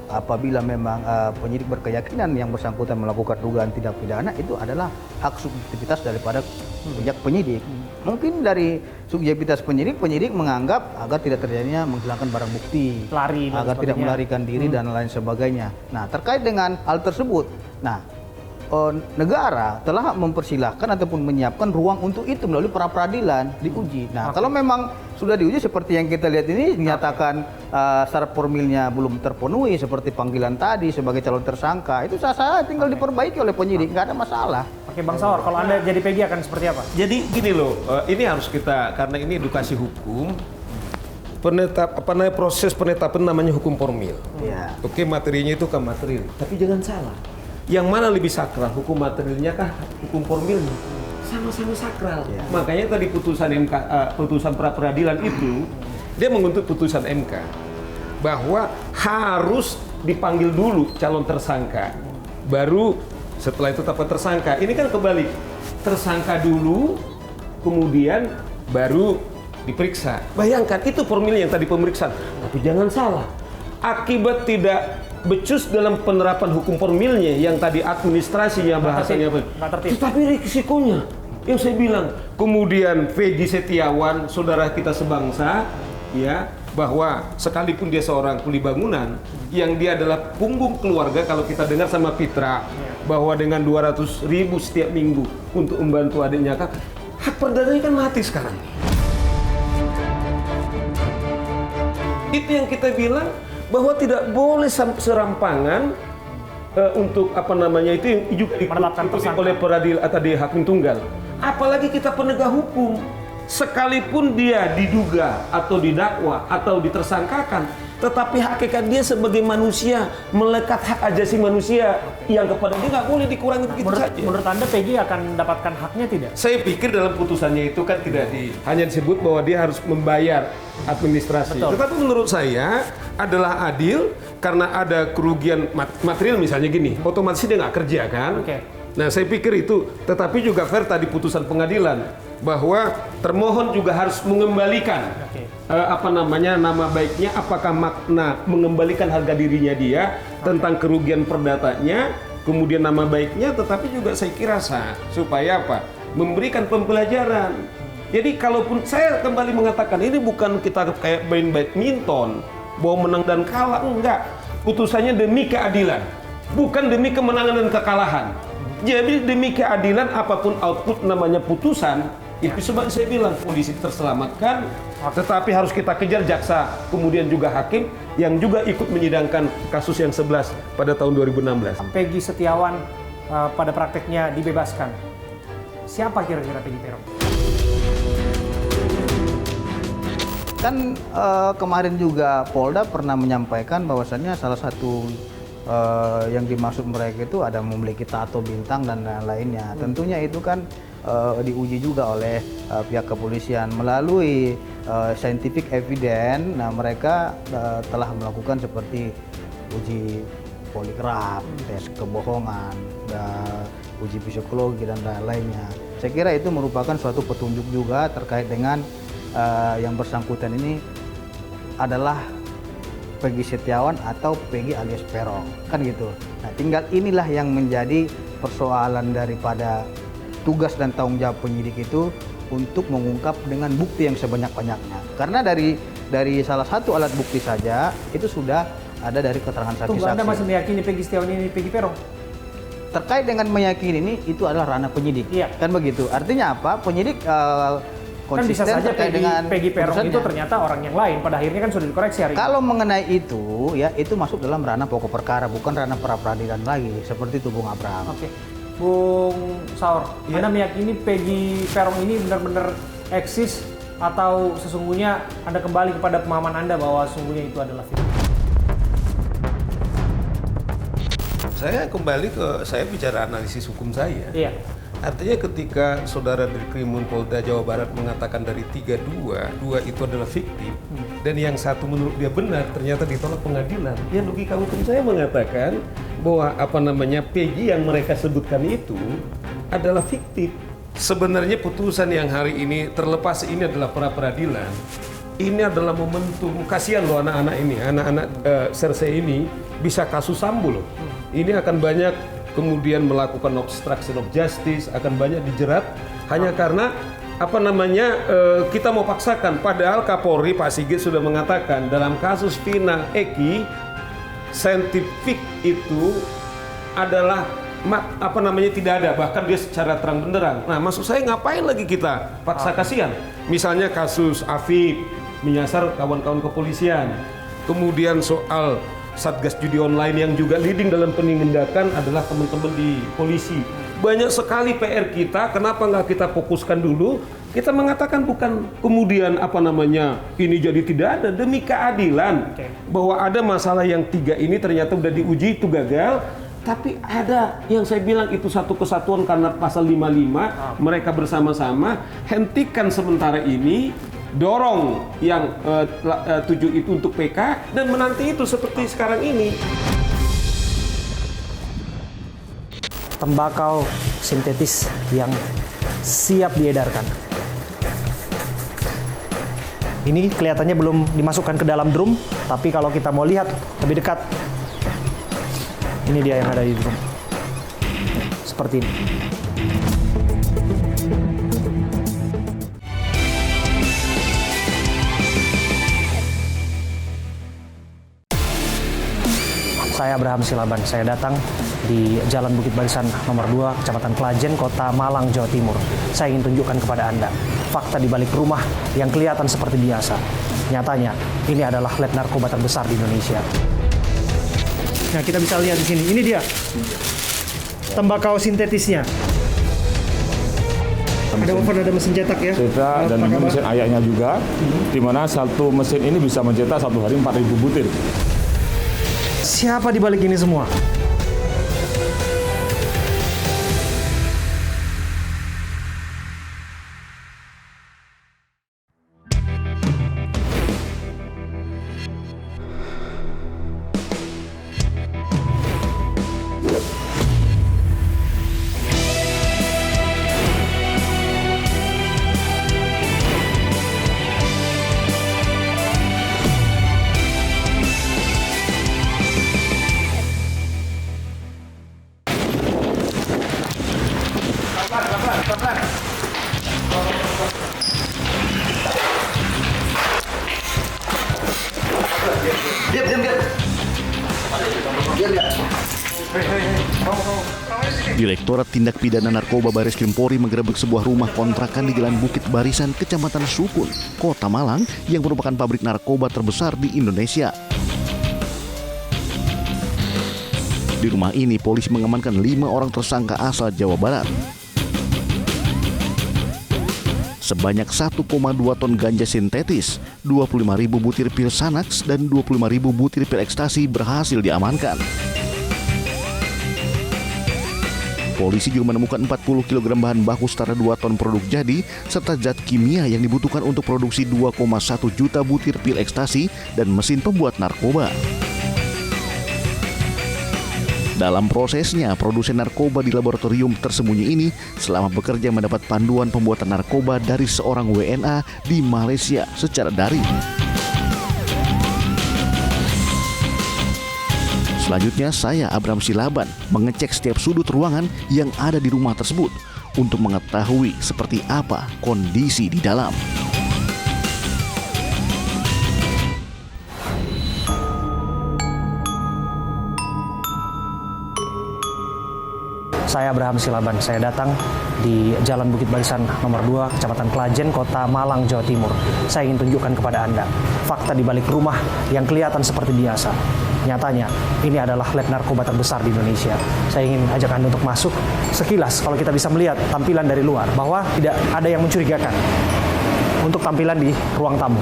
Apabila memang penyidik berkeyakinan yang bersangkutan melakukan dugaan tindak pidana, itu adalah hak subjektivitas daripada pihak penyidik. Mungkin dari subjektivitas penyidik menganggap agar tidak terjadinya menghilangkan barang bukti, Lari dan agar tidak sebagainya. melarikan diri dan lain sebagainya. Nah, terkait dengan hal tersebut, negara telah mempersilahkan ataupun menyiapkan ruang untuk itu melalui pra peradilan diuji. Nah, kalau memang sudah diuji seperti yang kita lihat ini dinyatakan syarat formilnya belum terpenuhi seperti panggilan tadi sebagai calon tersangka, itu sah-sah tinggal diperbaiki oleh penyidik, nggak ada masalah. Oke, Bang Saur, kalau Anda jadi Peggy akan seperti apa? Jadi gini loh, ini harus kita, karena ini edukasi hukum, proses penetapan namanya hukum formil. Ya. Oke, materinya itu kan material, tapi jangan salah. Yang mana lebih sakral, hukum materialnya kah, hukum formilnya? Sama-sama sakral. Ya. Makanya tadi putusan MK, putusan pra peradilan itu dia menuntut putusan MK bahwa harus dipanggil dulu calon tersangka, baru setelah itu tetapkan tersangka. Ini kan kebalik, tersangka dulu, kemudian baru diperiksa. Bayangkan itu formil yang tadi pemeriksaan, tapi jangan salah. Akibat tidak becus dalam penerapan hukum formilnya yang tadi administrasinya bahasanya nggak tertib. tetapi risikonya yang saya bilang, kemudian Peggy Setiawan, saudara kita sebangsa, ya, bahwa sekalipun dia seorang kuli bangunan, yang dia adalah punggung keluarga. Kalau kita dengar sama Fitra bahwa dengan 200.000 setiap minggu untuk membantu adiknya, hak perdananya kan mati sekarang. Itu yang kita bilang bahwa tidak boleh serampangan untuk apa namanya itu yang juga Menetapkan diikuti tersangka oleh peradilan atau di hakim tunggal. Apalagi kita penegak hukum, sekalipun dia diduga atau didakwa atau ditersangkakan, tetapi hakikat dia sebagai manusia melekat hak ajasi manusia yang kepada dia nggak boleh dikurangi begitu saja. Menurut Anda Peggy akan mendapatkan haknya tidak? Saya pikir dalam putusannya itu kan tidak hanya disebut bahwa dia harus membayar administrasi. Betul. Tetapi menurut saya adalah adil karena ada kerugian material misalnya gini, otomatis dia nggak kerja kan. Oke. Nah saya pikir itu, tetapi juga fair tadi putusan pengadilan bahwa termohon juga harus mengembalikan nama baiknya, apakah makna mengembalikan harga dirinya dia tentang kerugian perdatanya, kemudian nama baiknya, tetapi juga saya kira sah supaya apa? Memberikan pembelajaran. Jadi kalaupun saya kembali mengatakan ini bukan kita kayak main badminton, bahwa menang dan kalah, enggak. Putusannya demi keadilan, bukan demi kemenangan dan kekalahan. Jadi demi keadilan apapun output namanya putusan, itu sebab saya bilang polisi terselamatkan, tetapi harus kita kejar jaksa, kemudian juga hakim yang juga ikut menyidangkan kasus yang 11 pada tahun 2016. Peggy Setiawan pada prakteknya dibebaskan. Siapa kira-kira Peggy Peron? Kan kemarin juga Polda pernah menyampaikan bahwasannya salah satu yang dimaksud mereka itu ada memiliki tato bintang dan lain-lainnya. Tentunya itu kan diuji juga oleh pihak kepolisian melalui scientific evidence. Nah, mereka telah melakukan seperti uji poligraf, tes kebohongan, dan uji psikologi dan lain-lainnya. Saya kira itu merupakan suatu petunjuk juga terkait dengan yang bersangkutan ini adalah Peggy Setiawan atau Peggy alias Peron, kan gitu. Nah, tinggal inilah yang menjadi persoalan daripada tugas dan tanggung jawab penyidik itu untuk mengungkap dengan bukti yang sebanyak-banyaknya. Karena dari salah satu alat bukti saja itu sudah ada dari keterangan saksi-saksi. Tunggu, Anda masih meyakini Peggy Setiawan ini Peggy Peron? Terkait dengan meyakini ini itu adalah ranah penyidik, Iya. kan begitu. Artinya apa? Penyidik Kan bisa konsisten saja terkait dengan Peggy Peron itu putusannya. ternyata orang yang lain. Pada akhirnya kan sudah dikoreksi hari ini. Kalau mengenai itu, ya itu masuk dalam ranah pokok perkara, bukan ranah pra peradilan lagi. Seperti itu, Bung Abraham. Oke, Bung Saur, Anda meyakini Peggy Peron ini benar-benar eksis atau sesungguhnya Anda kembali kepada pemahaman Anda bahwa sesungguhnya itu adalah fiktif? Saya kembali saya bicara analisis hukum saya. Iya. Artinya ketika saudara dari Krimun Polda Jawa Barat mengatakan dari 3-2, 2 itu adalah fiktif, dan yang satu menurut dia benar, ternyata ditolak pengadilan. Ya logika hukum saya mengatakan bahwa PG yang mereka sebutkan itu adalah fiktif. Sebenarnya putusan yang hari ini terlepas ini adalah pra peradilan. Ini adalah momentum, kasihan loh anak-anak ini, anak-anak Cersei ini bisa kasus Sambo loh. Ini akan banyak kemudian melakukan obstruction of justice, akan banyak dijerat hanya karena kita mau paksakan. Padahal Kapolri Pak Sigit sudah mengatakan dalam kasus Vina Eki, saintifik itu adalah tidak ada, bahkan dia secara terang benderang. Nah, maksud saya ngapain lagi kita paksa kasihan? Misalnya kasus Afif menyasar kawan-kawan kepolisian, kemudian soal Satgas Judi Online yang juga leading dalam penindakan adalah teman-teman di polisi. Banyak sekali PR kita, kenapa nggak kita fokuskan dulu? Kita mengatakan bukan kemudian ini jadi tidak ada, demi keadilan. Bahwa ada masalah yang 3 ini ternyata udah diuji itu gagal, tapi ada yang saya bilang itu satu kesatuan karena pasal 55, mereka bersama-sama hentikan sementara ini, dorong yang 7 itu untuk PK, dan menanti itu seperti sekarang ini. Tembakau sintetis yang siap diedarkan. Ini kelihatannya belum dimasukkan ke dalam drum, tapi kalau kita mau lihat lebih dekat, ini dia yang ada di drum. Seperti ini. Saya Abraham Silaban, saya datang di Jalan Bukit Barisan nomor 2, Kecamatan Klajen, Kota Malang, Jawa Timur. Saya ingin tunjukkan kepada Anda fakta di balik rumah yang kelihatan seperti biasa. Nyatanya, ini adalah lab narkoba terbesar di Indonesia. Nah, kita bisa lihat di sini. Ini dia tembakau sintetisnya. Ada oven, ada mesin cetak ya. Cetak dan ini mesin ayahnya juga, di mana satu mesin ini bisa mencetak satu hari 4.000 butir. Siapa di balik ini semua? Direktorat Tindak Pidana Narkoba Bareskrim Polri menggerebek sebuah rumah kontrakan di Jalan Bukit Barisan, Kecamatan Sukun, Kota Malang, yang merupakan pabrik narkoba terbesar di Indonesia. Di rumah ini, polisi mengamankan 5 orang tersangka asal Jawa Barat. Sebanyak 1,2 ton ganja sintetis, 25.000 butir pil Xanax, dan 25.000 butir pil ekstasi berhasil diamankan. Polisi juga menemukan 40 kg bahan baku setara 2 ton produk jadi, serta zat kimia yang dibutuhkan untuk produksi 2,1 juta butir pil ekstasi dan mesin pembuat narkoba. Dalam prosesnya, produsen narkoba di laboratorium tersembunyi ini selama bekerja mendapat panduan pembuatan narkoba dari seorang WNA di Malaysia secara daring. Selanjutnya, saya Abraham Silaban mengecek setiap sudut ruangan yang ada di rumah tersebut untuk mengetahui seperti apa kondisi di dalam. Saya Abraham Silaban, saya datang di Jalan Bukit Barisan nomor 2, Kecamatan Klajen, Kota Malang, Jawa Timur. Saya ingin tunjukkan kepada Anda fakta di balik rumah yang kelihatan seperti biasa. Nyatanya, ini adalah lab narkoba terbesar di Indonesia. Saya ingin ajak Anda untuk masuk sekilas, kalau kita bisa melihat tampilan dari luar, bahwa tidak ada yang mencurigakan. Untuk tampilan di ruang tamu.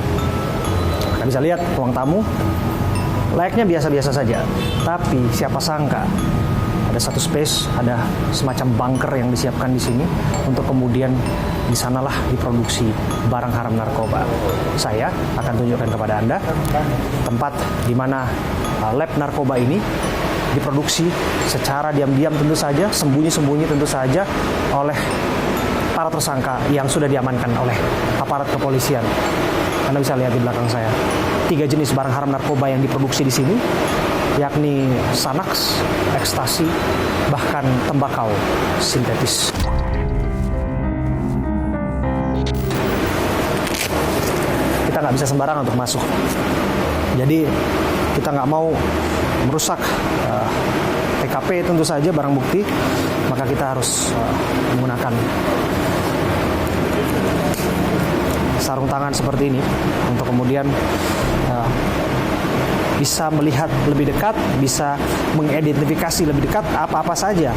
Anda bisa lihat ruang tamu layaknya biasa-biasa saja, tapi siapa sangka ada satu space, ada semacam bunker yang disiapkan di sini untuk kemudian di sanalah diproduksi barang haram narkoba. Saya akan tunjukkan kepada Anda tempat di mana lab narkoba ini diproduksi secara diam-diam tentu saja, sembunyi-sembunyi tentu saja oleh para tersangka yang sudah diamankan oleh aparat kepolisian. Anda bisa lihat di belakang saya 3 jenis barang haram narkoba yang diproduksi di sini, yakni Xanax, ekstasi, bahkan tembakau sintetis. Kita nggak bisa sembarangan untuk masuk. Jadi kita nggak mau merusak TKP tentu saja, barang bukti, maka kita harus menggunakan sarung tangan seperti ini untuk kemudian bisa melihat lebih dekat, bisa mengidentifikasi lebih dekat apa-apa saja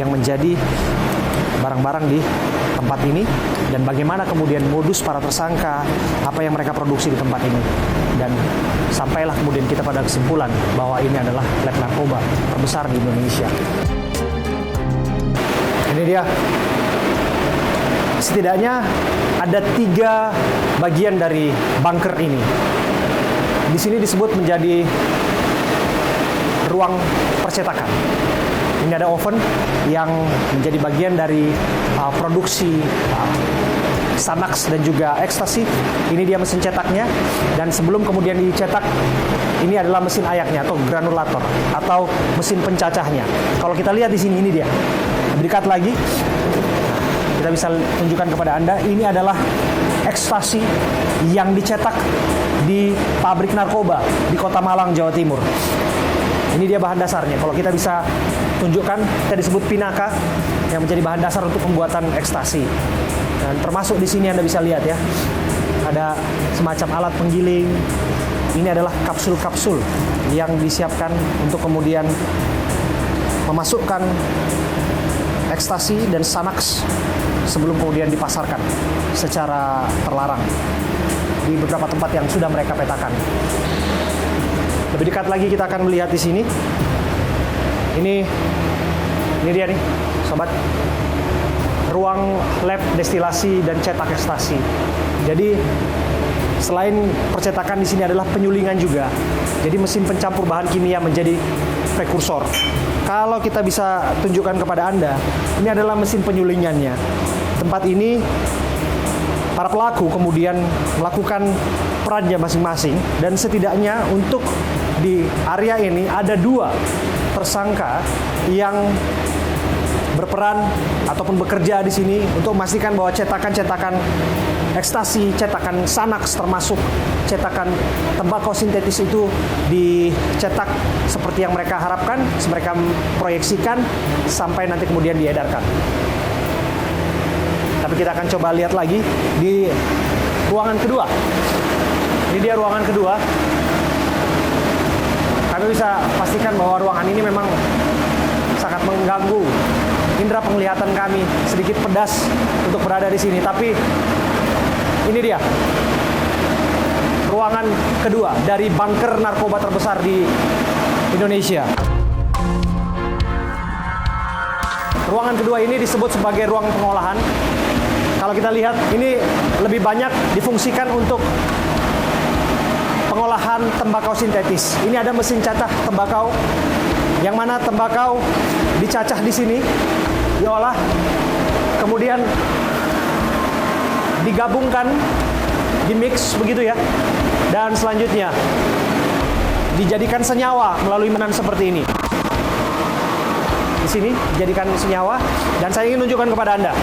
yang menjadi barang-barang di tempat ini dan bagaimana kemudian modus para tersangka, apa yang mereka produksi di tempat ini. Dan sampailah kemudian kita pada kesimpulan bahwa ini adalah lab narkoba terbesar di Indonesia. Ini dia. Setidaknya ada 3 bagian dari bunker ini. Di sini disebut menjadi ruang percetakan. Ini ada oven yang menjadi bagian dari produksi Xanax dan juga ekstasi. Ini dia mesin cetaknya, dan sebelum kemudian dicetak, ini adalah mesin ayaknya atau granulator atau mesin pencacahnya. Kalau kita lihat di sini, ini dia. Lebih dekat lagi, kita bisa tunjukkan kepada Anda, ini adalah ekstasi yang dicetak di pabrik narkoba di Kota Malang, Jawa Timur. Ini dia bahan dasarnya. Kalau kita bisa tunjukkan, kita disebut pinaka yang menjadi bahan dasar untuk pembuatan ekstasi. Dan termasuk di sini Anda bisa lihat ya, ada semacam alat penggiling. Ini adalah kapsul-kapsul yang disiapkan untuk kemudian memasukkan ekstasi dan Xanax sebelum kemudian dipasarkan secara terlarang di beberapa tempat yang sudah mereka petakan. Lebih dekat lagi kita akan melihat di sini. Ini dia nih, sobat. Ruang lab destilasi dan cetak ekstasi. Jadi selain percetakan, di sini adalah penyulingan juga. Jadi mesin pencampur bahan kimia menjadi prekursor. Kalau kita bisa tunjukkan kepada Anda, ini adalah mesin penyulingannya. Tempat ini para pelaku kemudian melakukan perannya masing-masing, dan setidaknya untuk di area ini ada 2 tersangka yang berperan ataupun bekerja di sini untuk memastikan bahwa cetakan-cetakan ekstasi, cetakan Xanax, termasuk cetakan tembakau sintetis itu dicetak seperti yang mereka harapkan, mereka proyeksikan sampai nanti kemudian diedarkan. Tapi kita akan coba lihat lagi di ruangan kedua. Ini dia ruangan kedua. Kami bisa pastikan bahwa ruangan ini memang sangat mengganggu indera penglihatan kami, sedikit pedas untuk berada di sini. Tapi ini dia ruangan kedua dari bunker narkoba terbesar di Indonesia. Ruangan kedua ini disebut sebagai ruang pengolahan. Kalau kita lihat, ini lebih banyak difungsikan untuk pengolahan tembakau sintetis. Ini ada mesin cacah tembakau, yang mana tembakau dicacah di sini, diolah, kemudian digabungkan, dimix begitu ya, dan selanjutnya dijadikan senyawa melalui menan seperti ini. Di sini dijadikan senyawa, dan saya ingin tunjukkan kepada Anda.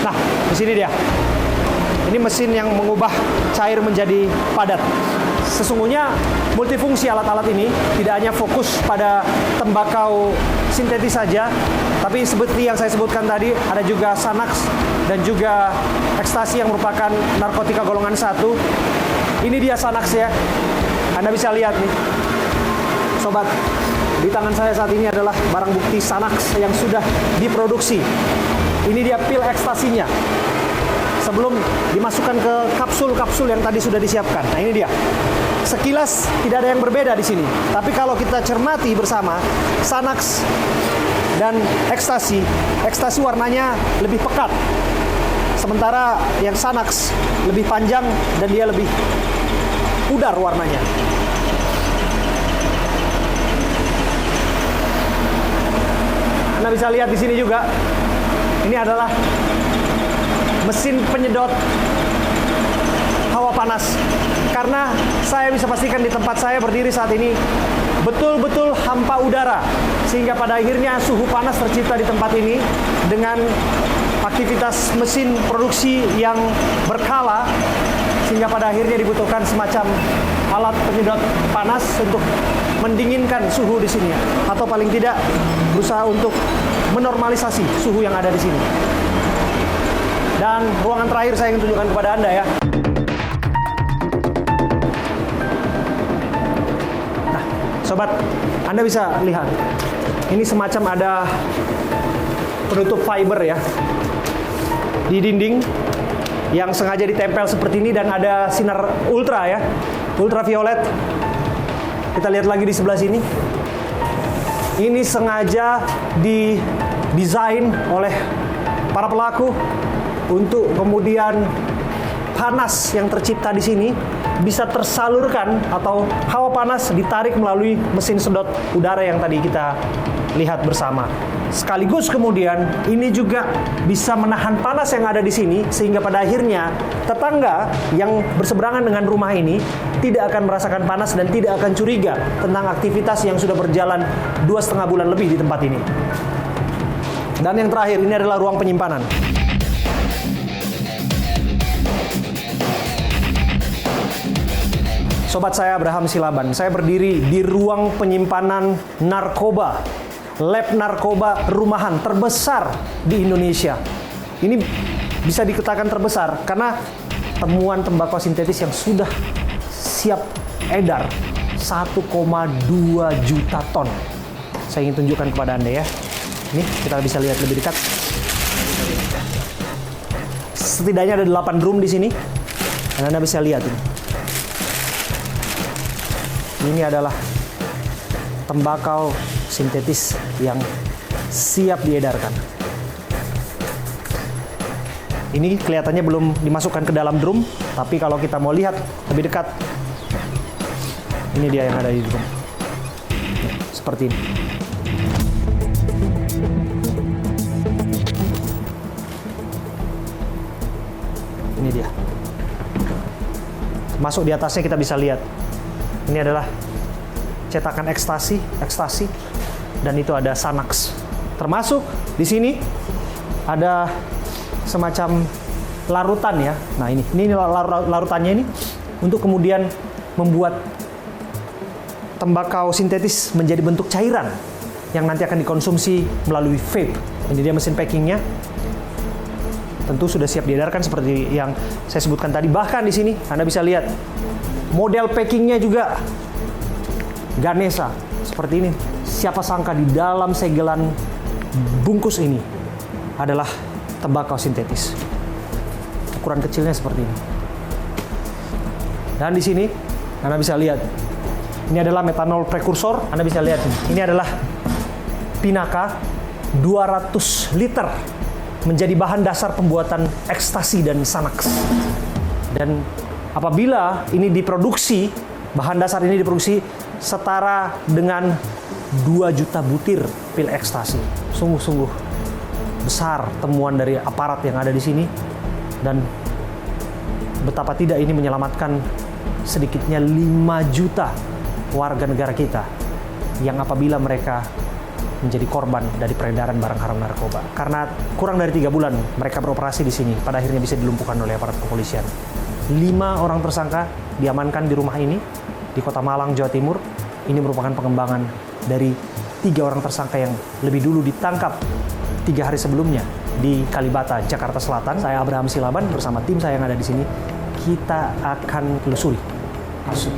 Nah, di sini dia. Ini mesin yang mengubah cair menjadi padat. Sesungguhnya multifungsi alat-alat ini, tidak hanya fokus pada tembakau sintetis saja, tapi seperti yang saya sebutkan tadi, ada juga Xanax dan juga ekstasi yang merupakan narkotika golongan 1. Ini dia Xanax ya. Anda bisa lihat nih, sobat. Di tangan saya saat ini adalah barang bukti Xanax yang sudah diproduksi. Ini dia pil ekstasinya. sebelum dimasukkan ke kapsul-kapsul yang tadi sudah disiapkan. Nah, ini dia. Sekilas tidak ada yang berbeda di sini. Tapi kalau kita cermati bersama, Xanax dan ekstasi warnanya lebih pekat. Sementara yang Xanax lebih panjang dan dia lebih pudar warnanya. Anda bisa lihat di sini juga, ini adalah mesin penyedot hawa panas. Karena saya bisa pastikan di tempat saya berdiri saat ini betul-betul hampa udara, sehingga pada akhirnya suhu panas tercipta di tempat ini dengan aktivitas mesin produksi yang berkala, sehingga pada akhirnya dibutuhkan semacam alat penyedot panas untuk mendinginkan suhu di sini, atau paling tidak berusaha untuk menormalisasi suhu yang ada di sini. Dan ruangan terakhir saya ingin tunjukkan kepada Anda ya. Nah, sobat, Anda bisa lihat ini semacam ada penutup fiber ya di dinding yang sengaja ditempel seperti ini, dan ada sinar ultra ya, ultraviolet. Kita lihat lagi di sebelah sini. Ini sengaja didesain oleh para pelaku untuk kemudian panas yang tercipta di sini bisa tersalurkan, atau hawa panas ditarik melalui mesin sedot udara yang tadi kita lihat bersama. Sekaligus kemudian ini juga bisa menahan panas yang ada di sini, sehingga pada akhirnya tetangga yang berseberangan dengan rumah ini tidak akan merasakan panas dan tidak akan curiga tentang aktivitas yang sudah berjalan 2,5 bulan lebih di tempat ini. Dan yang terakhir, ini adalah ruang penyimpanan. Sobat saya Abraham Silaban, saya berdiri di ruang penyimpanan narkoba, lab narkoba rumahan terbesar di Indonesia. Ini bisa dikatakan terbesar karena temuan tembakau sintetis yang sudah siap edar 1,2 juta ton. Saya ingin tunjukkan kepada Anda ya. Ini kita bisa lihat lebih dekat. Setidaknya ada 8 drum di sini. Dan Anda bisa lihat ini. Ini adalah tembakau sintetis yang siap diedarkan. Ini kelihatannya belum dimasukkan ke dalam drum, tapi kalau kita mau lihat lebih dekat, ini dia yang ada di drum. Seperti ini. Ini dia. Masuk di atasnya kita bisa lihat. Ini adalah cetakan ekstasi, dan itu ada Xanax. Termasuk di sini ada semacam larutan ya. Nah ini larutannya ini untuk kemudian membuat tembakau sintetis menjadi bentuk cairan yang nanti akan dikonsumsi melalui vape. Ini dia mesin packingnya. Tentu sudah siap diedarkan seperti yang saya sebutkan tadi. Bahkan di sini Anda bisa lihat model packingnya juga Ganesha seperti ini. Siapa sangka di dalam segelan bungkus ini adalah tembakau sintetis. Ukuran kecilnya seperti ini. Dan di sini Anda bisa lihat ini adalah metanol prekursor. Anda bisa lihat ini adalah Pinaka 200 liter menjadi bahan dasar pembuatan ekstasi dan Xanax. Dan apabila ini diproduksi, bahan dasar ini diproduksi setara dengan 2 juta butir pil ekstasi. Sungguh-sungguh besar temuan dari aparat yang ada di sini, dan betapa tidak ini menyelamatkan sedikitnya 5 juta warga negara kita yang apabila mereka menjadi korban dari peredaran barang haram narkoba. Karena kurang dari 3 bulan mereka beroperasi di sini, pada akhirnya bisa dilumpuhkan oleh aparat kepolisian. 5 orang tersangka diamankan di rumah ini di Kota Malang, Jawa Timur. Ini merupakan pengembangan dari 3 orang tersangka yang lebih dulu ditangkap 3 hari sebelumnya di Kalibata, Jakarta Selatan. Saya Abraham Silaban bersama tim saya yang ada di sini. Kita akan telusuri kasus.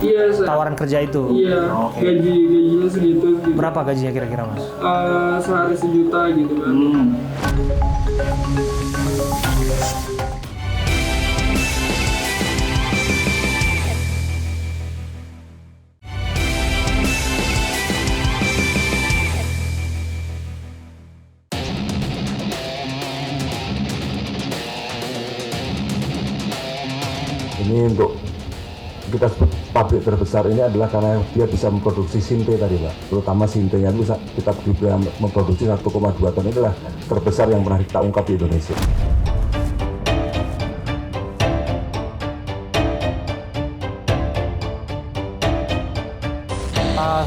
Iya, tawaran kerja itu. Iya, gajinya segitu. Berapa gajinya kira-kira, Mas? Sehari 1 juta gitu kan. Ini untuk kita sebut pabrik terbesar ini adalah karena dia bisa memproduksi sinte tadi Pak. Terutama sintenya itu kita bisa memproduksi 1,2 ton, ini adalah terbesar yang pernah kita ungkap di Indonesia.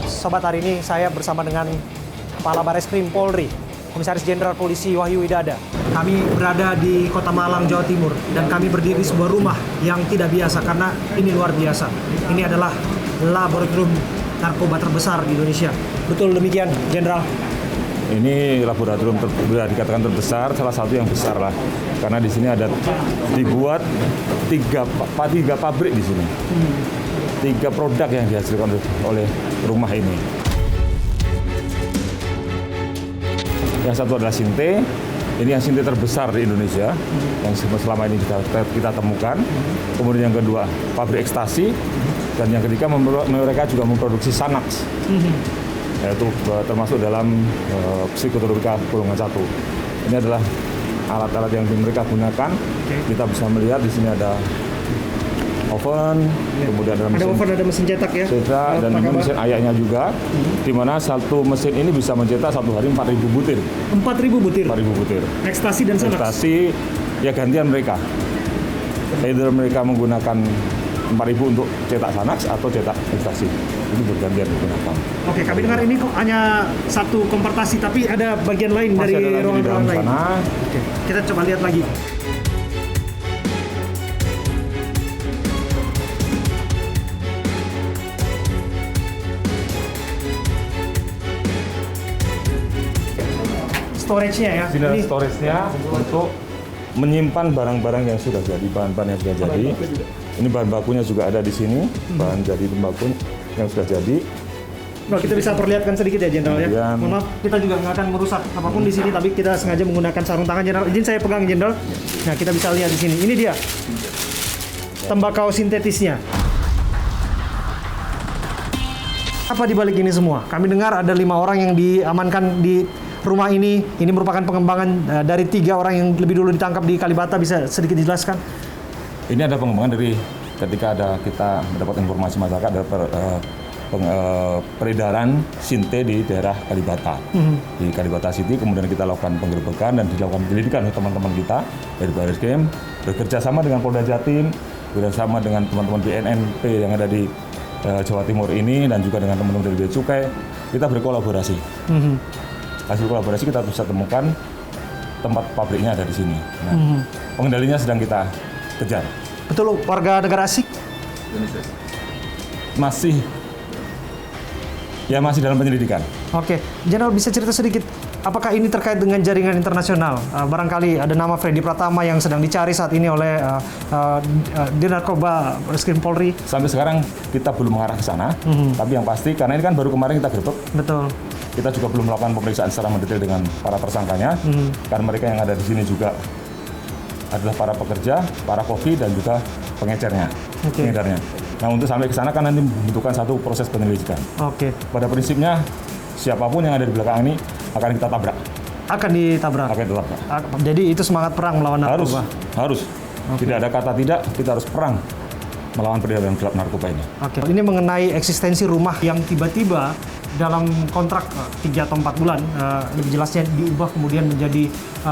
Sobat, hari ini saya bersama dengan Kepala Bareskrim Polri, Komisaris Jenderal Polisi Wahyu Widada. Kami berada di Kota Malang, Jawa Timur, dan kami berdiri di sebuah rumah yang tidak biasa karena ini luar biasa. Ini adalah laboratorium narkoba terbesar di Indonesia. Betul demikian, Jenderal? Ini laboratorium bisa dikatakan terbesar, salah satu yang besar lah. Karena di sini ada dibuat tiga pabrik di sini. 3 produk yang dihasilkan oleh rumah ini. Yang satu adalah sinte. Ini yang sinte terbesar di Indonesia yang selama ini kita temukan. Kemudian yang kedua pabrik ekstasi, dan yang ketiga mereka juga memproduksi Xanax, yaitu termasuk dalam psikotropika golongan 1. Ini adalah alat-alat yang mereka gunakan. Kita bisa melihat di sini ada oven, kemudian ada mesin cetak ya. Dan mesin ayahnya juga, di mana satu mesin ini bisa mencetak satu hari 4.000 butir. 4.000 butir? 4.000 butir. Ekstasi dan Xanax? Ekstasi, ya gantian mereka. Either mereka menggunakan 4.000 untuk cetak Xanax atau cetak ekstasi. Itu bergantian digunakan. Oke, kami dengar ini kok hanya satu kompartasi, tapi ada bagian lain masih dari ruangan-ruangan lain. Sana. Oke, kita coba lihat lagi. Storage-nya ya? Ini storage-nya untuk menyimpan barang-barang yang sudah jadi, bahan-bahan yang sudah jadi. Ini bahan bakunya juga ada di sini, bahan jadi baku yang sudah jadi. Nah, kita bisa perlihatkan sedikit ya, Jenderal ya. Mohon maaf, kita juga nggak akan merusak apapun di sini, tapi kita sengaja menggunakan sarung tangan, Jenderal. Izin saya pegang, Jenderal. Nah, kita bisa lihat di sini. Ini dia tembakau sintetisnya. Apa di balik ini semua? Kami dengar ada 5 orang yang diamankan di rumah ini. Ini merupakan pengembangan dari 3 orang yang lebih dulu ditangkap di Kalibata. Bisa sedikit dijelaskan? Ini ada pengembangan dari ketika kita mendapat informasi masyarakat ada peredaran sinte di daerah Kalibata. Di Kalibata City, kemudian kita lakukan penggerbekan dan dilakukan penyelidikan oleh teman-teman kita dari Bareskrim, bekerja sama dengan Polda Jatim, bekerjasama dengan teman-teman BNNP yang ada di Jawa Timur ini, dan juga dengan teman-teman dari Bea Cukai. Kita berkolaborasi. Hasil kolaborasi kita bisa temukan tempat pabriknya ada di sini. Nah, pengendalinya sedang kita kejar. Betul, warga negara asing? Masih dalam penyelidikan. Oke, Jenderal bisa cerita sedikit, apakah ini terkait dengan jaringan internasional? Barangkali ada nama Freddy Pratama yang sedang dicari saat ini oleh Dir Narkoba Bareskrim Polri. Sampai sekarang kita belum mengarah ke sana, tapi yang pasti karena ini kan baru kemarin kita gerbek. Betul. Kita juga belum melakukan pemeriksaan secara mendetail dengan para tersangkanya, karena mereka yang ada di sini juga adalah para pekerja, para koki, dan juga pengecernya, pengedarnya. Nah, untuk sampai ke sana kan nanti membutuhkan satu proses penyelidikan. Pada prinsipnya, siapapun yang ada di belakang ini akan kita tabrak. Akan ditabrak? Akan ditabrak. Jadi itu semangat perang melawan narkoba? Harus. Tidak ada kata tidak, kita harus perang melawan peredaran gelap narkoba ini. Ini mengenai eksistensi rumah yang tiba-tiba dalam kontrak 3 atau 4 bulan, lebih jelasnya diubah kemudian menjadi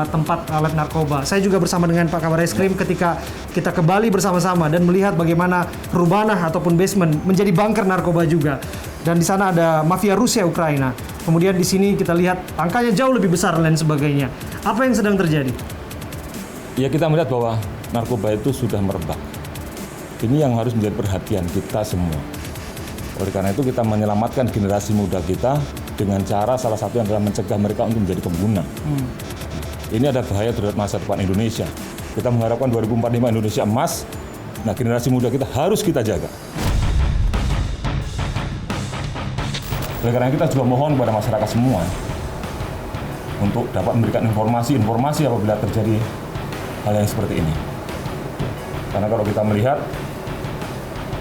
tempat lab narkoba. Saya juga bersama dengan Pak Kabar Eskrim ketika kita ke Bali bersama-sama dan melihat bagaimana Rubanah ataupun basement menjadi bunker narkoba juga. Dan di sana ada mafia Rusia Ukraina. Kemudian di sini kita lihat angkanya jauh lebih besar dan lain sebagainya. Apa yang sedang terjadi? Ya, kita melihat bahwa narkoba itu sudah merebak. Ini yang harus menjadi perhatian kita semua. Oleh karena itu kita menyelamatkan generasi muda kita dengan cara salah satu yang adalah mencegah mereka untuk menjadi pengguna. Ini ada bahaya terhadap masa depan Indonesia. Kita mengharapkan 2045 Indonesia emas. Nah, generasi muda kita harus kita jaga. Oleh karena kita juga mohon kepada masyarakat semua untuk dapat memberikan informasi apabila terjadi hal yang seperti ini. Karena kalau kita melihat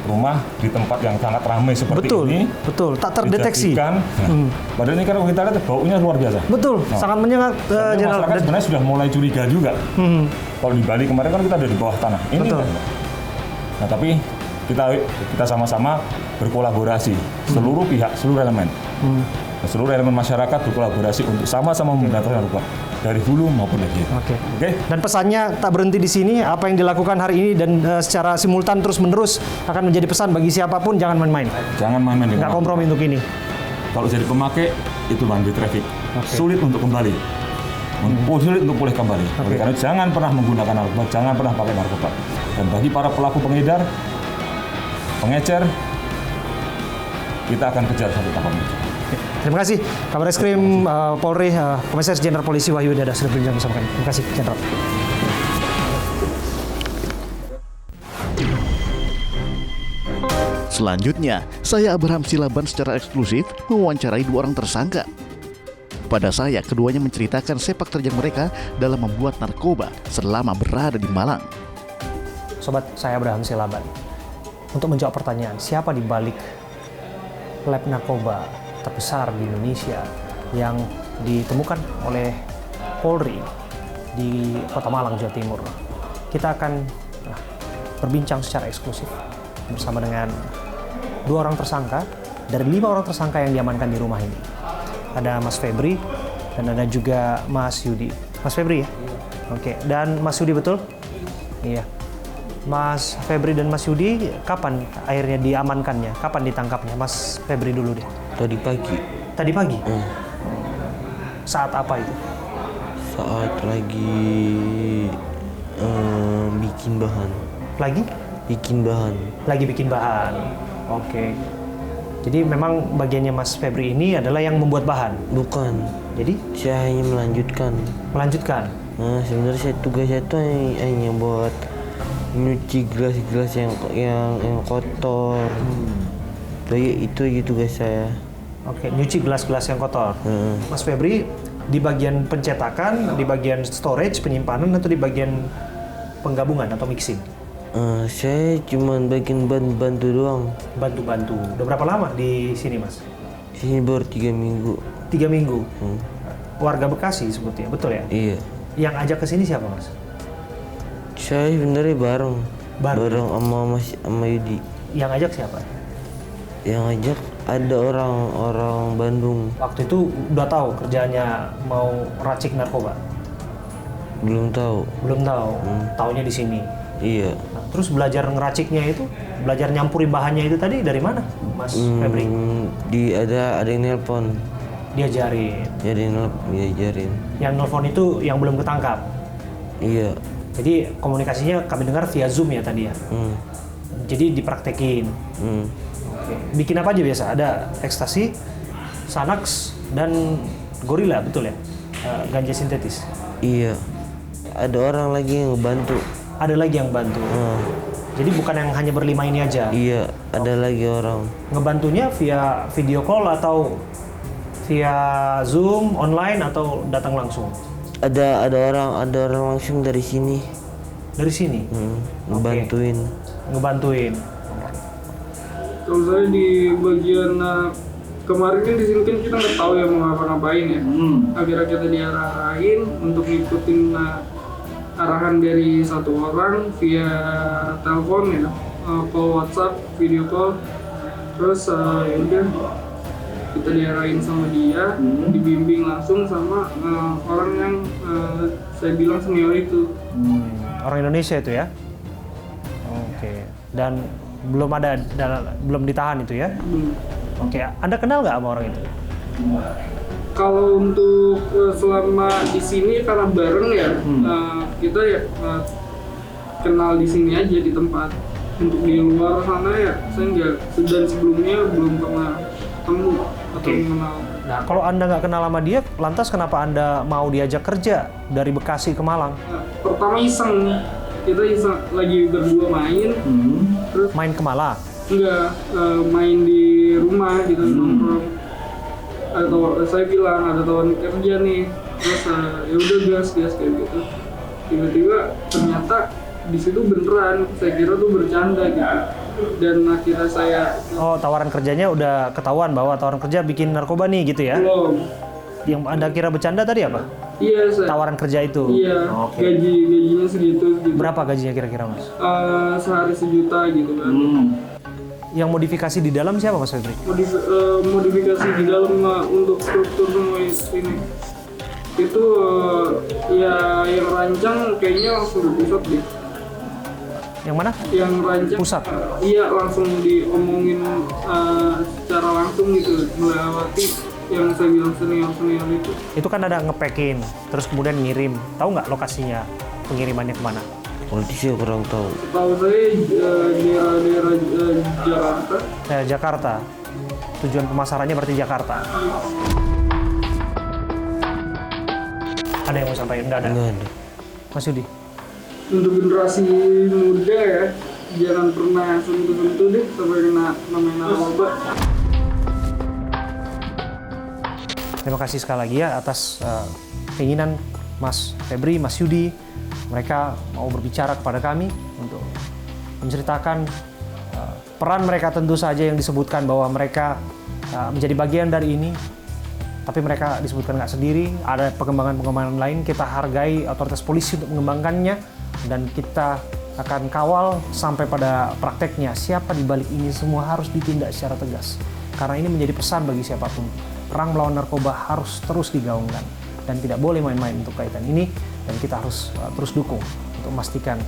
rumah di tempat yang sangat ramai seperti ini, betul, tak terdeteksi. Padahal ini kalau kita lihat baunya luar biasa. Betul, sangat menyengat. Masyarakat sebenarnya sudah mulai curiga juga. Kalau di Bali kemarin kan kita ada di bawah tanah. Ini betul. Kan, nah tapi kita sama-sama berkolaborasi, seluruh pihak, seluruh elemen. Seluruh elemen masyarakat berkolaborasi untuk sama-sama memberantas narkoba dari hulu maupun hilir. Oke. Dan pesannya tak berhenti di sini. Apa yang dilakukan hari ini dan secara simultan terus-menerus akan menjadi pesan bagi siapapun, jangan main-main. Jangan main-main. Nggak kompromi untuk ini. Kalau jadi pemakai itu one-way traffic, sulit untuk kembali, sulit untuk pulih kembali. Oleh karena jangan pernah menggunakan narkoba, jangan pernah pakai narkoba. Dan bagi para pelaku pengedar, pengecer, kita akan kejar sampai tangkap mereka. Terima kasih Kabar Reskrim Polri, Komisaris Jenderal Polisi Wahyu Dada sudah berbincang bersama kami. Terima kasih Jenderal. Selanjutnya, saya Abraham Silaban secara eksklusif mewawancarai 2 orang tersangka. Pada saya, keduanya menceritakan sepak terjang mereka dalam membuat narkoba selama berada di Malang. Sobat, saya Abraham Silaban. Untuk menjawab pertanyaan, siapa di balik lab narkoba terbesar di Indonesia yang ditemukan oleh Polri di Kota Malang, Jawa Timur, kita akan berbincang secara eksklusif bersama dengan 2 orang tersangka dari 5 orang tersangka yang diamankan di rumah ini. Ada Mas Febri dan ada juga Mas Yudi. Mas Febri ya? Oke. Dan Mas Yudi betul? Iya. Mas Febri dan Mas Yudi, kapan akhirnya diamankannya? Kapan ditangkapnya? Mas Febri dulu deh. Tadi pagi. Tadi pagi? Saat apa itu? Saat lagi bikin bahan. Lagi? Bikin bahan. Lagi bikin bahan. Oke. Jadi memang bagiannya Mas Febri ini adalah yang membuat bahan? Bukan. Jadi? Saya hanya melanjutkan. Melanjutkan? Nah, sebenarnya tugas saya itu hanya buat nyuci gelas-gelas yang kotor. Itu aja tugas saya. Oke, nyuci gelas-gelas yang kotor. Mas Febri di bagian pencetakan, di bagian storage, penyimpanan, atau di bagian penggabungan atau mixing? Saya cuma bagian bantu doang. Bantu-bantu. Udah berapa lama di sini, Mas? Sini baru 3 minggu. 3 minggu? Warga Bekasi sebutnya, betul ya? Iya. Yang ajak ke sini siapa, Mas? Saya sebenarnya bareng sama Yudi. Yang ajak siapa? Yang ajak ada orang Bandung. Waktu itu udah tahu kerjanya mau racik narkoba? Belum tahu. Belum tahu. Taunya di sini. Iya. Nah, terus belajar ngeraciknya itu, belajar nyampuri bahannya itu tadi dari mana, Mas Febri? Ada yang nelpon. Diajarin. Diajarin. Yang nelpon itu yang belum ketangkap. Iya. Jadi komunikasinya kami dengar via Zoom ya tadi ya. Jadi dipraktekin. Oke. Bikin apa aja biasa? Ada ekstasi, Xanax, dan gorila, betul ya? Ganja sintetis. Iya. Ada orang lagi yang bantu. Ada lagi yang bantu. Jadi bukan yang hanya berlima ini aja. Iya, ada lagi orang. Ngebantunya via video call atau via Zoom, online, atau datang langsung? Ada orang langsung dari sini. Dari sini? Ngebantuin. Ngebantuin. Kalau saya di bagian kemarin kan di sini kan kita nggak tahu ya mau ngapa-ngapain ya. Akhirnya kita diarahin untuk ngikutin arahan dari satu orang via telepon ya, call WhatsApp, video call. Terus ya udah kita diarahin sama dia, dibimbing langsung sama orang yang saya bilang senior itu. Orang Indonesia itu ya? Oke. Dan belum ditahan itu ya? Oke. Anda kenal nggak sama orang itu? Kalau untuk selama di sini karena bareng ya, kita ya kenal di sini aja di tempat. Untuk di luar sana ya, saya nggak. Dan sebelumnya belum pernah ketemu atau mengenal. Nah, kalau Anda nggak kenal sama dia, lantas kenapa Anda mau diajak kerja dari Bekasi ke Malang? Pertama iseng, kita iseng lagi berdua main. Terus main ke Malang? Enggak, main di rumah gitu nongkrong. saya bilang ada tawaran kerja nih, terus ya udah gas kayak gitu. Tiba-tiba ternyata di situ beneran, saya kira tuh bercanda gitu. Dan akhirnya saya tawaran kerjanya udah ketahuan bahwa tawaran kerja bikin narkoba nih gitu ya? belum. Yang Anda kira bercanda tadi apa? Iya, saya. Tawaran kerja itu? Iya, gajinya segitu. Berapa gajinya kira-kira, Mas? Sehari 1 juta gitu kan. Yang modifikasi di dalam siapa, Mas Febri? Modifikasi di dalam untuk struktur semua ini. Itu ya yang rancang kayaknya langsung di pusat deh. Yang mana? Yang rancang Pusat? Iya, langsung diomongin secara langsung gitu, melewati yang saya bilang senior itu. Itu kan ada ngepacking, terus kemudian ngirim. Tahu nggak lokasinya pengirimannya kemana? Kalau itu saya kurang tahu. Tahu saya daerah Jakarta. Jakarta. Tujuan pemasarannya berarti Jakarta. Ada yang mau sampaikan? Nggak ada? Nggak ada. Mas Yudi? Untuk generasi muda ya, jangan pernah sentuh-sentuh deh sampai kena namanya narkoba. Terima kasih sekali lagi ya atas keinginan Mas Febri, Mas Yudi. Mereka mau berbicara kepada kami untuk menceritakan peran mereka, tentu saja yang disebutkan bahwa mereka menjadi bagian dari ini. Tapi mereka disebutkan nggak sendiri, ada pengembangan-pengembangan lain. Kita hargai otoritas polisi untuk mengembangkannya, dan kita akan kawal sampai pada prakteknya. Siapa di balik ini semua harus ditindak secara tegas. Karena ini menjadi pesan bagi siapapun. Perang melawan narkoba harus terus digaungkan dan tidak boleh main-main untuk kaitan ini, dan kita harus terus dukung untuk memastikan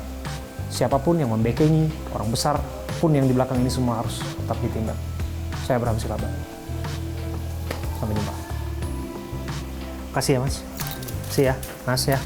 siapapun yang membekengi, orang besar pun yang di belakang ini semua harus tetap ditindak. Saya Abraham Silaba. Sampai jumpa. Kasih ya Mas. Kasih ya Mas ya.